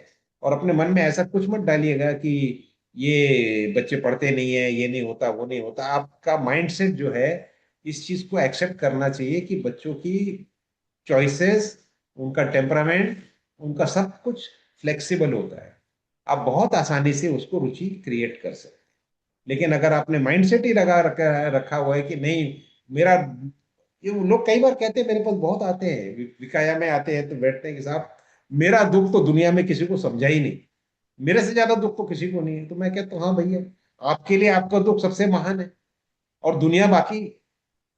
और अपने मन में ऐसा कुछ मत डालिएगा कि ये बच्चे पढ़ते नहीं है, ये नहीं होता वो नहीं होता। आपका माइंडसेट जो है इस चीज को एक्सेप्ट करना चाहिए कि बच्चों की चॉइसेस, उनका टेम्परामेंट, उनका सब कुछ फ्लेक्सिबल होता है। आप बहुत आसानी से उसको रुचि क्रिएट कर सकते हैं। लेकिन अगर आपने माइंडसेट ही लगा रखा हुआ है कि नहीं मेरा, ये वो लोग कई बार कहते हैं, मेरे पास बहुत आते हैं, विकाया में आते हैं तो बैठते हैं कि साहब मेरा दुख तो दुनिया में किसी को समझा ही नहीं, मेरे से ज्यादा दुख तो किसी को नहीं है। तो मैं कहता हूँ हाँ भैया, आपके लिए आपका दुख सबसे महान है, और दुनिया बाकी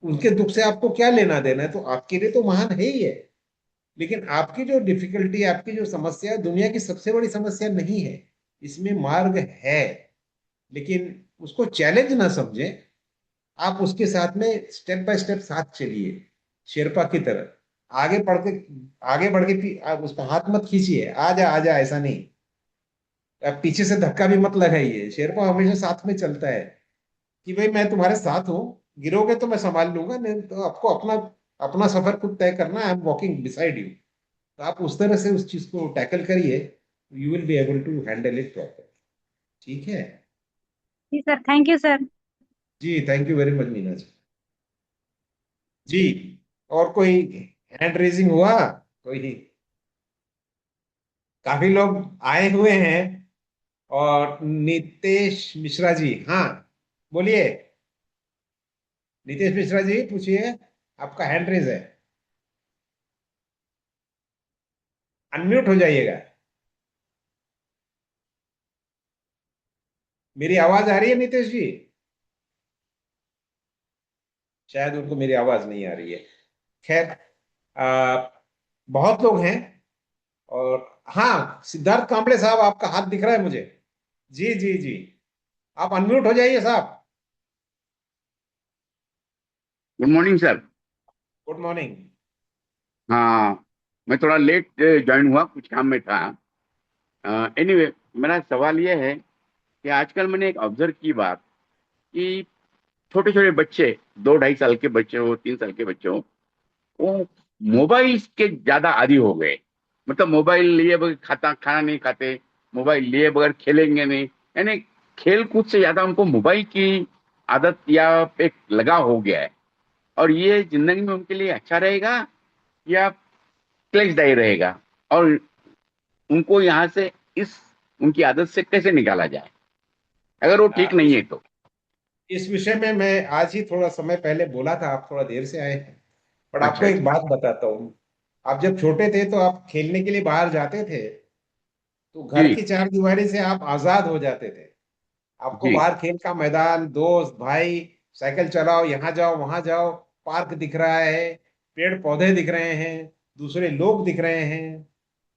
उनके दुख से आपको क्या लेना देना है, तो आपके लिए तो महान है ही है। लेकिन आपकी जो डिफिकल्टी, आपकी जो समस्या दुनिया की सबसे बड़ी समस्या नहीं है, इसमें मार्ग है। लेकिन उसको चैलेंज ना समझें, आप उसके साथ में स्टेप बाय स्टेप साथ चलिए, शेरपा की तरह। आगे बढ़ के आप उसका हाथ मत खींचिए, आजा आजा, ऐसा नहीं। आप पीछे से धक्का भी मत लगाइए। शेरपा हमेशा साथ में चलता है कि भाई मैं तुम्हारे साथ हूँ, गिरोगे तो मैं संभाल लूंगा, नहीं तो आपको अपना अपना सफर खुद तय करना है। I am walking beside you. तो आप उस तरह से उस चीज को टैकल करिए, you will be able to handle it proper. ठीक है जी सर, थैंक यू सर। जी, thank you very much Meena ji. जी, और कोई हैंड रेजिंग हुआ? कोई? काफी लोग आए हुए हैं। और नितेश मिश्रा जी, हाँ बोलिए। नितेश मिश्रा जी पूछिए, आपका हैंड रेज है, अनम्यूट हो जाइएगा। मेरी आवाज आ रही है नितेश जी? शायद उनको मेरी आवाज नहीं आ रही है। खैर, आ, बहुत लोग हैं। और हाँ, सिद्धार्थ कांबळे साहब, आपका हाथ दिख रहा है मुझे। जी जी जी, आप अनम्यूट हो जाइए साहब। Good morning sir. Good morning. हाँ, मैं थोड़ा लेट ज्वाइन हुआ, कुछ काम में था। एनीवे, मेरा सवाल यह है कि आजकल मैंने एक ऑब्जर्व की बात कि छोटे छोटे बच्चे, 2-2.5 साल के बच्चे हो, 3 साल के बच्चे हो, वो मोबाइल के ज्यादा आदी हो गए। मतलब मोबाइल लिए बगैर खाना नहीं खाते, मोबाइल लिए बगैर खेलेंगे नहीं। यानी खेल कूद से ज्यादा उनको मोबाइल की आदत या एक लगाव हो गया है। और ये जिंदगी में उनके लिए अच्छा रहेगा या क्लेशदायी रहेगा? और उनको यहाँ से, इस उनकी आदत से कैसे निकाला जाए अगर वो ठीक नहीं है तो? इस विषय में मैं आज ही थोड़ा समय पहले बोला था, आप थोड़ा देर से आए हैं। पर अच्छा आपको एक अच्छा। बात बताता हूँ। आप जब छोटे थे तो आप खेलने के लिए बाहर जाते थे, तो घर जी की चार दीवारी से आप आजाद हो जाते थे। आपको जी बाहर खेल का मैदान, दोस्त भाई, साइकिल चलाओ, यहाँ जाओ वहां जाओ, पार्क दिख रहा है, पेड़ पौधे दिख रहे हैं, दूसरे लोग दिख रहे हैं,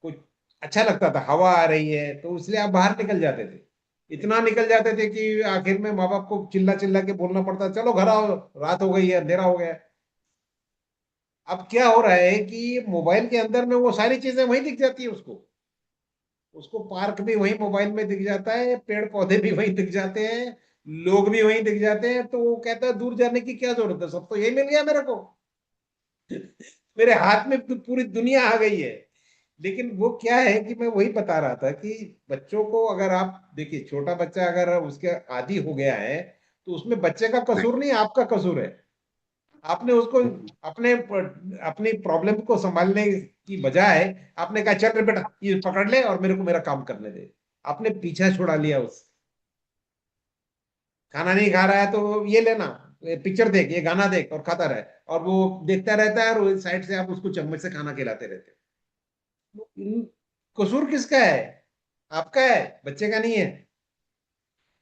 कुछ अच्छा लगता था, हवा आ रही है, तो इसलिए आप बाहर निकल जाते थे। इतना निकल जाते थे कि आखिर में माँ बाप को चिल्ला चिल्ला के बोलना पड़ता, चलो घर आओ, रात हो गई है, अंधेरा हो गया है। अब क्या हो रहा है कि मोबाइल के अंदर में वो सारी चीजें वहीं दिख जाती है उसको। उसको पार्क भी वहीं मोबाइल में दिख जाता है, पेड़ पौधे भी वहीं दिख जाते हैं, लोग भी वहीं दिख जाते हैं, तो वो कहता है दूर जाने की क्या जरूरत है, सब तो यही मिल गया मेरे को। मेरे हाथ में तो पूरी दुनिया आ गई है। लेकिन वो क्या है कि मैं वही बता रहा था कि बच्चों को अगर आप देखिए, छोटा बच्चा अगर उसके आदी हो गया है, तो उसमें बच्चे का कसूर नहीं, आपका कसूर है। आपने उसको अपने अपनी प्रॉब्लम को संभालने की बजाय आपने कहा चल रे बेटा ये पकड़ ले और मेरे को मेरा काम करने दे। आपने पीछा छुड़ा लिया उस। खाना नहीं खा रहा है तो ये लेना, पिक्चर देख, ये गाना देख, और खाता रहे। और वो देखता रहता है, और साइड से आप उसको चम्मच से खाना खिलाते रहते हैं। तो कसूर किसका है? आपका है, बच्चे का नहीं है।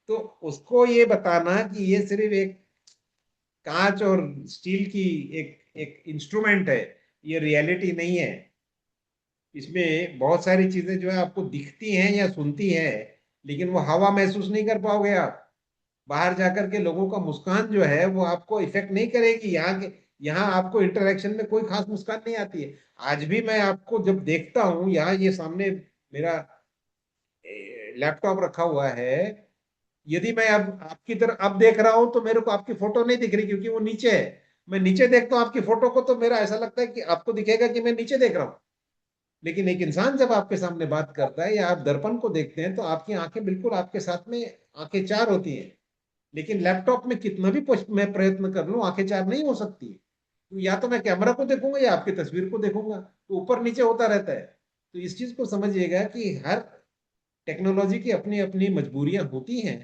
तो उसको ये बताना कि ये सिर्फ एक कांच और स्टील की एक एक इंस्ट्रूमेंट है, ये रियलिटी नहीं है। इसमें बहुत सारी चीजें जो है आपको दिखती हैं या सुनती हैं, लेकिन वो हवा महसूस नहीं कर पाओगे आप। बाहर जाकर के लोगों का मुस्कान जो है वो आपको इफेक्ट नहीं करेगी। यहाँ आपको इंटरेक्शन में कोई खास मुस्कान नहीं आती है। आज भी मैं आपको जब देखता हूँ, यहाँ ये सामने मेरा लैपटॉप रखा हुआ है, यदि मैं अब आपकी तरफ अब देख रहा हूं तो मेरे को आपकी फोटो नहीं दिख रही, क्योंकि वो नीचे है। मैं नीचे देखता हूं आपकी फोटो को, तो मेरा ऐसा लगता है कि आपको दिखेगा कि मैं नीचे देख रहा हूं। लेकिन एक इंसान जब आपके सामने बात करता है या आप दर्पण को देखते हैं, तो आपकी आंखें बिल्कुल आपके साथ में आंखें चार होती हैं। लेकिन लैपटॉप में कितना भी मैं प्रयत्न कर लूं, आंखें चार नहीं हो सकती। तो या तो मैं कैमरा को देखूंगा या आपकी तस्वीर को देखूंगा, तो ऊपर नीचे होता रहता है। तो इस चीज को समझिएगा कि हर टेक्नोलॉजी की अपनी अपनी मजबूरियां होती हैं।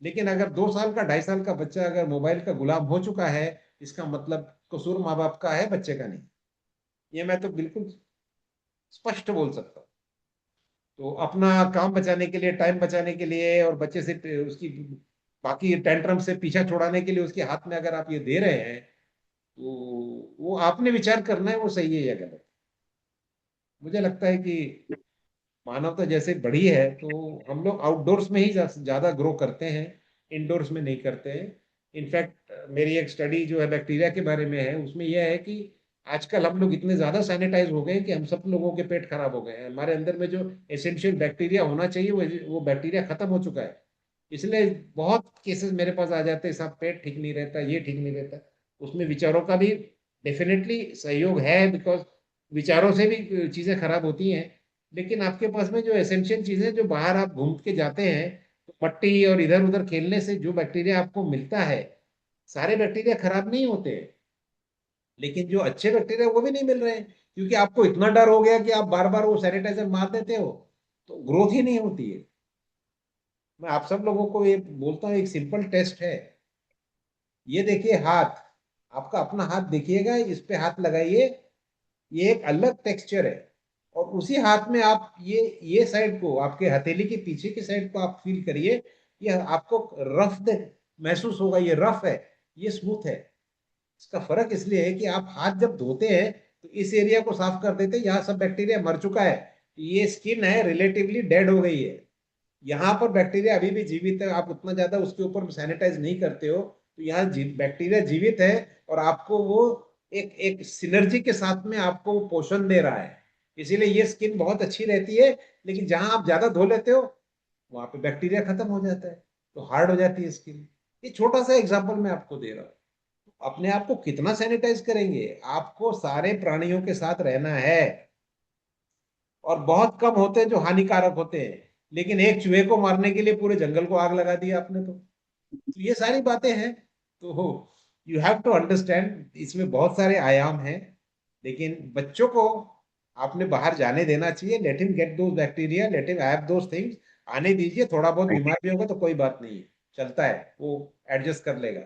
लेकिन अगर 2 साल का 2.5 साल का बच्चा अगर मोबाइल का गुलाम हो चुका है, इसका मतलब कसूर माँ बाप का है, बच्चे का नहीं। ये मैं तो बिल्कुल स्पष्ट बोल सकता हूँ। तो अपना काम बचाने के लिए, टाइम बचाने के लिए, और बच्चे से उसकी बाकी टेंट्रम से पीछा छुड़ाने के लिए उसके हाथ में अगर आप ये दे रहे हैं, तो वो आपने विचार करना है वो सही है या गलत। मुझे लगता है कि मानवता जैसे बढ़ी है, तो हम लोग आउटडोर्स में ही ज्यादा ग्रो करते हैं, इंडोर्स में नहीं करते हैं। इनफैक्ट मेरी एक स्टडी जो है बैक्टीरिया के बारे में है, उसमें यह है कि आजकल हम लोग इतने ज्यादा सैनिटाइज हो गए कि हम सब लोगों के पेट खराब हो गए हैं, हमारे अंदर में जो एसेंशियल बैक्टीरिया होना चाहिए वो बैक्टीरिया खत्म हो चुका है। इसलिए बहुत केसेस मेरे पास आ जाते हैं, साहब पेट ठीक नहीं रहता, ये ठीक नहीं रहता। उसमें विचारों का भी डेफिनेटली सहयोग है, बिकॉज विचारों से भी चीजें खराब होती हैं। लेकिन आपके पास में जो एसेंशियल चीजें, जो बाहर आप घूम के जाते हैं तो मट्टी और इधर उधर खेलने से जो बैक्टीरिया आपको मिलता है, सारे बैक्टीरिया खराब नहीं होते हैं, लेकिन जो अच्छे बैक्टीरिया वो भी नहीं मिल रहे हैं, क्योंकि आपको इतना डर हो गया कि आप बार बार वो सैनिटाइजर मार देते हो, तो ग्रोथ ही नहीं होती है। मैं आप सब लोगों को ये बोलता हूँ, एक सिंपल टेस्ट है। ये देखिए हाथ, आपका अपना हाथ देखिएगा, इस पे हाथ लगाइए, ये एक अलग टेक्सचर है। और उसी हाथ में आप ये साइड को, आपके हथेली के पीछे की साइड को आप फील करिए, ये आपको रफ महसूस होगा, ये रफ है, ये स्मूथ है। इसका फर्क इसलिए है कि आप हाथ जब धोते हैं तो इस एरिया को साफ कर देते हैं, यहाँ सब बैक्टीरिया मर चुका है, ये स्किन है रिलेटिवली डेड हो गई है। यहाँ पर बैक्टीरिया अभी भी जीवित है, आप उतना ज्यादा उसके ऊपर सैनिटाइज नहीं करते हो, तो यहाँ बैक्टीरिया जीवित है, और आपको वो एक एक सिनर्जी के साथ में आपको वो पोषण दे रहा है। इसीलिए ये स्किन बहुत अच्छी रहती है। लेकिन जहां आप ज्यादा धो लेते हो, वहां पे बैक्टीरिया खत्म हो जाता है, तो हार्ड हो जाती है स्किन। ये छोटा सा एग्जाम्पल मैं आपको दे रहा हूँ। अपने आप को कितना सैनिटाइज करेंगे, आपको सारे प्राणियों के साथ रहना है, और बहुत कम होते हैं जो हानिकारक होते हैं, लेकिन एक चूहे को मारने के लिए पूरे जंगल को आग लगा दिया आपने। तो ये सारी बातें हैं। तो यू हैव टू अंडरस्टैंड, इसमें बहुत सारे आयाम हैं। लेकिन बच्चों को आपने बाहर जाने देना चाहिए, let him get those bacteria, let him have those things, आने दीजिए। थोड़ा बहुत बीमार भी होगा तो कोई बात नहीं है, चलता है, वो एडजस्ट कर लेगा।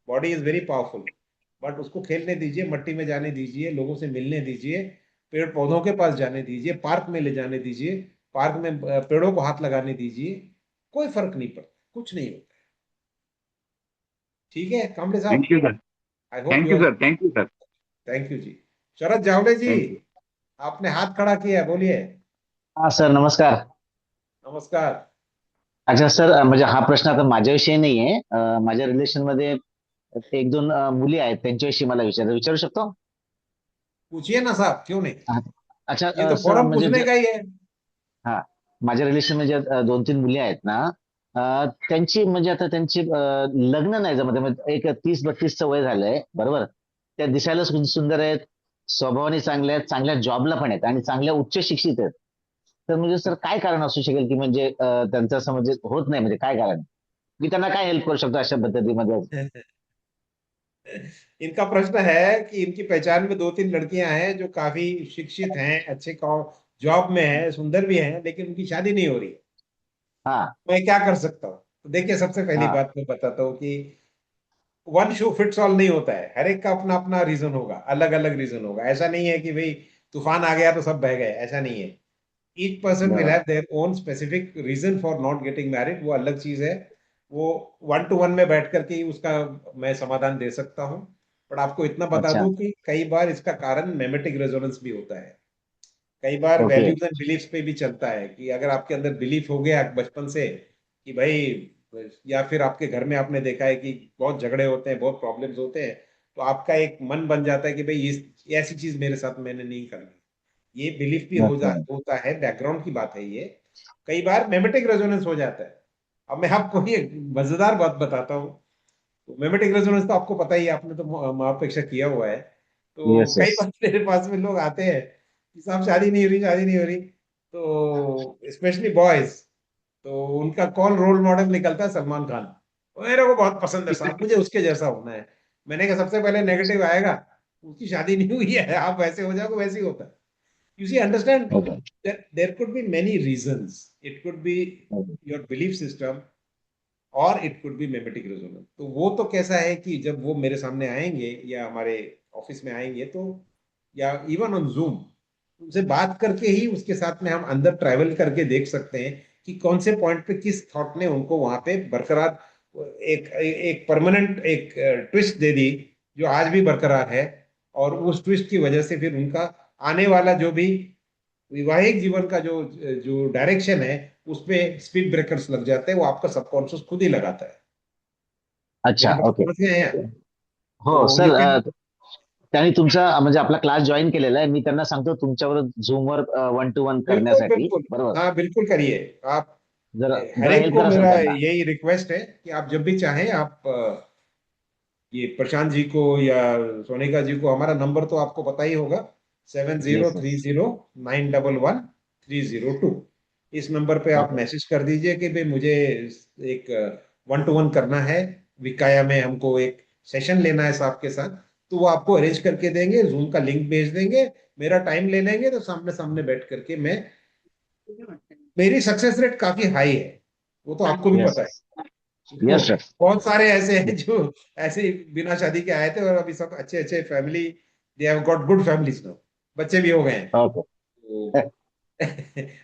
Body is very powerful, but उसको खेलने दीजिए, मट्टी में जाने दीजिए, लोगों से मिलने दीजिए, पेड़ पौधों के पास जाने दीजिए, पार्क में ले जाने दीजिए, पार्क में पेड़ों को हाथ लगाने दीजिए, कोई फर्क नहीं पड़ता, कुछ नहीं होता। ठीक है कामड़े साहब, thank you sir. I hope thank you you are. Sir. Thank you sir. Thank you जी। Sharad Javle ji, thank you. आपने हाथ खड़ा किया है, बोलिए। हा सर नमस्कार. नमस्कार। अच्छा सर, म्हणजे हा प्रश्न आता माझ्याविषयी नाही आहे. माझ्या रिलेशन मध्ये एक दोन मुली आहेत, त्यांच्याविषयी मला विचारू शकतो? पूछिए ना साहब, क्यों नहीं। हा. अच्छा ये तो सर, फॉरम म्हणजे पूछने का ही है। हा, माझ्या रिलेशन मध्ये दोन तीन मुली आहेत ना, त्यांची म्हणजे आता त्यांची लग्न नाही जमत आहे. म्हणजे एक 30-32चं वय झालंय, बरोबर. त्या दिसायला सुंदर आहेत, स्वभावाने चांगल्या आहेत, चांगल्या जॉबला पण आहेत आणि चांगल्या उच्च शिक्षित आहेत. तर म्हणजे सर काय कारण असू शकेल की म्हणजे त्यांचं असं म्हणजे होत नाही, म्हणजे काय कारण? मी त्यांना काय हेल्प करू शकतो अशा पद्धतीमध्ये? इनका प्रश्न है कि इनकी पहचान में दो तीन लड़कियां हैं जो काफी शिक्षित हैं, अच्छे जॉब में हैं, सुंदर भी हैं, लेकिन उनकी शादी नहीं हो रही है। हाँ मैं क्या कर सकता हूँ? तो देखिए, सबसे पहली हाँ. बात मैं बताता हूँ कि वन शू फिट्स ऑल नहीं होता है। हर एक का अपना अपना रीजन होगा, अलग अलग रीजन होगा। ऐसा नहीं है कि भाई तूफान आ गया तो सब बह गए, ऐसा नहीं है। ईच पर्सन विल बरोबर. Have their own specific reason for not getting married, वो अलग चीज है। वो 1-to-1 में बैठ करके ही उसका मैं समाधान दे सकता हूँ। पर आपको इतना बता अच्छा. दूं कि कई बार इसका कारण मेमेटिक रेजोनेंस भी होता है। कई बार ओके. वैल्यूज एंड बिलीफ्स पे भी चलता है, कि अगर आपके अंदर बिलीफ हो गया बचपन से कि भाई, या फिर आपके घर में आपने देखा है कि बहुत झगड़े होते हैं, बहुत प्रॉब्लम्स होते हैं, तो आपका एक मन बन जाता है कि भाई इस ऐसी चीज मेरे साथ मैंने नहीं करनी। ये बिलीफ भी अच्छा. होता है, बैकग्राउंड की बात है ये। कई बार मेमेटिक रेजोनेंस हो जाता है। अब मैं आपको ये मजेदार बात बताता हूँ। तो मेमेटिक रेजोनेंस तो आपको पता ही है, आपने तो महापेक्षा किया हुआ है। तो यस कई यस. बार मेरे पास में लोग आते हैं कि साहब शादी नहीं हो रही, शादी नहीं हो रही। तो स्पेशली बॉयज, तो उनका कौन रोल मॉडल निकलता है? सलमान खान। तो मेरे को बहुत पसंद है साहब, मुझे उसके जैसा होना है। मैंने कहा सबसे पहले नेगेटिव आएगा, उसकी शादी नहीं हुई है, आप वैसे हो जाओगे, वैसे ही होता है। You see, understand okay. that there could be many reasons. It could be okay. your belief system, और it could be mimetic resonance. तो वो तो कैसा है कि जब वो मेरे सामने आएंगे या हमारे ऑफिस में आएंगे, तो या इवन ऑन जूम, उनसे बात करके ही उसके साथ में हम अंदर ट्रैवल करके देख सकते हैं कि कौन से पॉइंट पे किस थॉट ने उनको वहां पे बरकरार एक एक परमानेंट एक ट्विस्ट दे दी, जो आज भी बरकरार है। और उस ट्विस्ट की वजह से फिर उनका आने वाला जो भी वैवाहिक जीवन का जो जो डायरेक्शन है, उस पे स्पीड ब्रेकर्स लग जाते हैं, वो आपका सबकॉन्शियस खुद ही लगाता है। अच्छा. मेरी बात ओके. समझ गए हैं? हो तो यू सर. कैन त्यांनी तुमचा म्हणजे आपला क्लास जॉईन केलेला आहे. मी त्यांना सांगतो तुमच्यावर झूमवर 1-to-1 बिल्कुल करण्यासाठी, बिल्कुल। बरोबर? हाँ बिल्कुल करिए आप। जरा हर जरा एक हेल्प को करा सर मेरा त्यांना. यही रिक्वेस्ट है कि आप जब भी चाहें आप ये प्रशांत जी को या सोनिका जी को, हमारा नंबर तो आपको पता ही होगा, येस सर. 7030911132। इस नंबर पे आप ओके. मैसेज कर दीजिए कि भाई मुझे एक 1-to-1 करना है, विकाया में हमको एक सेशन लेना है साहब के साथ, तो वो आपको अरेंज करके देंगे, जूम का लिंक भेज देंगे, मेरा टाइम ले लेंगे, तो सामने सामने बैठ करके मेरी सक्सेस रेट काफी हाई है, वो तो आपको भी यस पता है। Yes sir. बहुत सारे ऐसे हैं जो ऐसे ही बिना शादी के आए थे और अभी सब अच्छे अच्छे family, they have got good families now, बच्चे भी हो गए हैं। ओके. तो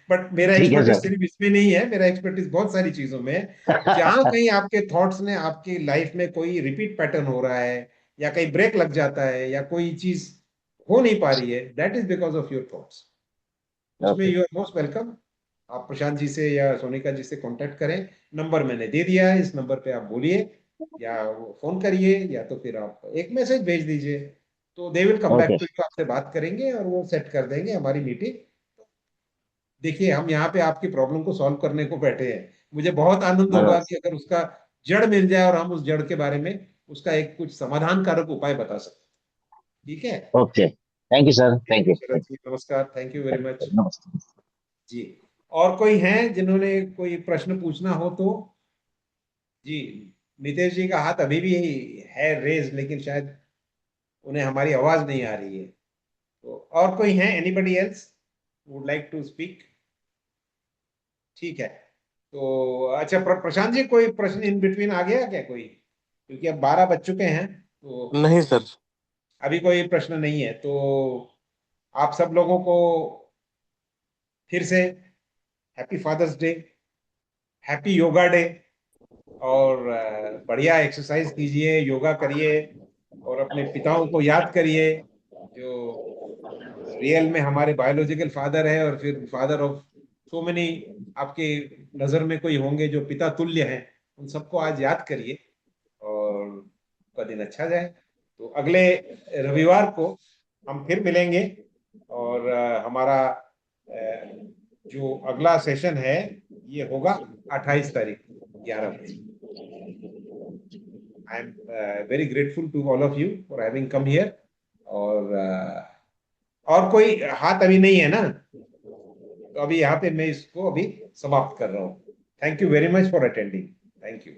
बट मेरा ठीक है एक्सपर्टीज सर. सिर्फ इसमें नहीं है, मेरा एक्सपर्टीज बहुत सारी चीजों में है। जहां कहीं आपके थॉट्स ने आपकी लाइफ में कोई रिपीट पैटर्न हो रहा है, या कहीं ब्रेक लग जाता है, या कोई चीज हो नहीं पा रही है, that is because of your thoughts. उसमें okay. You are most welcome. आप प्रशांत जी से या सोनिका जी से कांटेक्ट करें, नंबर मैंने दे दिया है, इस नंबर पे आप बोलिए या फोन करिए, या तो फिर आप एक मैसेज भेज दीजिए, तो they will come back okay. To you, आपसे बात करेंगे और वो सेट कर देंगे हमारी मीटिंग। देखिए हम यहाँ पे आपकी प्रॉब्लम को सॉल्व करने को बैठे हैं, मुझे बहुत आनंद होगा बरोबर. कि अगर उसका जड़ मिल जाए और हम उस जड़ के बारे में उसका एक कुछ समाधान कारक उपाय बता सकते। ठीक है, okay. Thank you sir. Thank thank you you. Sharad ji, नमस्कार, थैंक यू वेरी मच नमस्ते. जी। और कोई है जिन्होंने कोई प्रश्न पूछना हो तो? जी, नितेश जी का हाथ अभी भी है रेज, लेकिन शायद उन्हें हमारी आवाज नहीं आ रही है। तो और कोई है, anybody else would like to speak? ठीक है, तो अच्छा प्रशांत जी, कोई प्रश्न इन बिटवीन आ गया क्या कोई? क्योंकि अब 12 बज चुके हैं, तो नहीं सर। अभी कोई प्रश्न नहीं है, तो आप सब लोगों को फिर से happy father's day, happy yoga day, और बढ़िया एक्सरसाइज कीजिए, योगा करिए, और अपने पिताओं को याद करिए जो रियल में हमारे बायोलॉजिकल फादर है, और फिर फादर ऑफ सो मेनी आपके नजर में कोई होंगे जो पिता तुल्य हैं, उन सबको आज याद करिए और का दिन अच्छा जाए। तो अगले रविवार को हम फिर मिलेंगे, और हमारा जो अगला सेशन है ये होगा 28 तारीख 11 बजे। I am very grateful to all of you for having come here. और कोई हाथ अभी नहीं है ना, तो अभी यहाँ पे मैं इसको अभी समाप्त कर रहा हूँ। Thank you very much for attending. Thank you.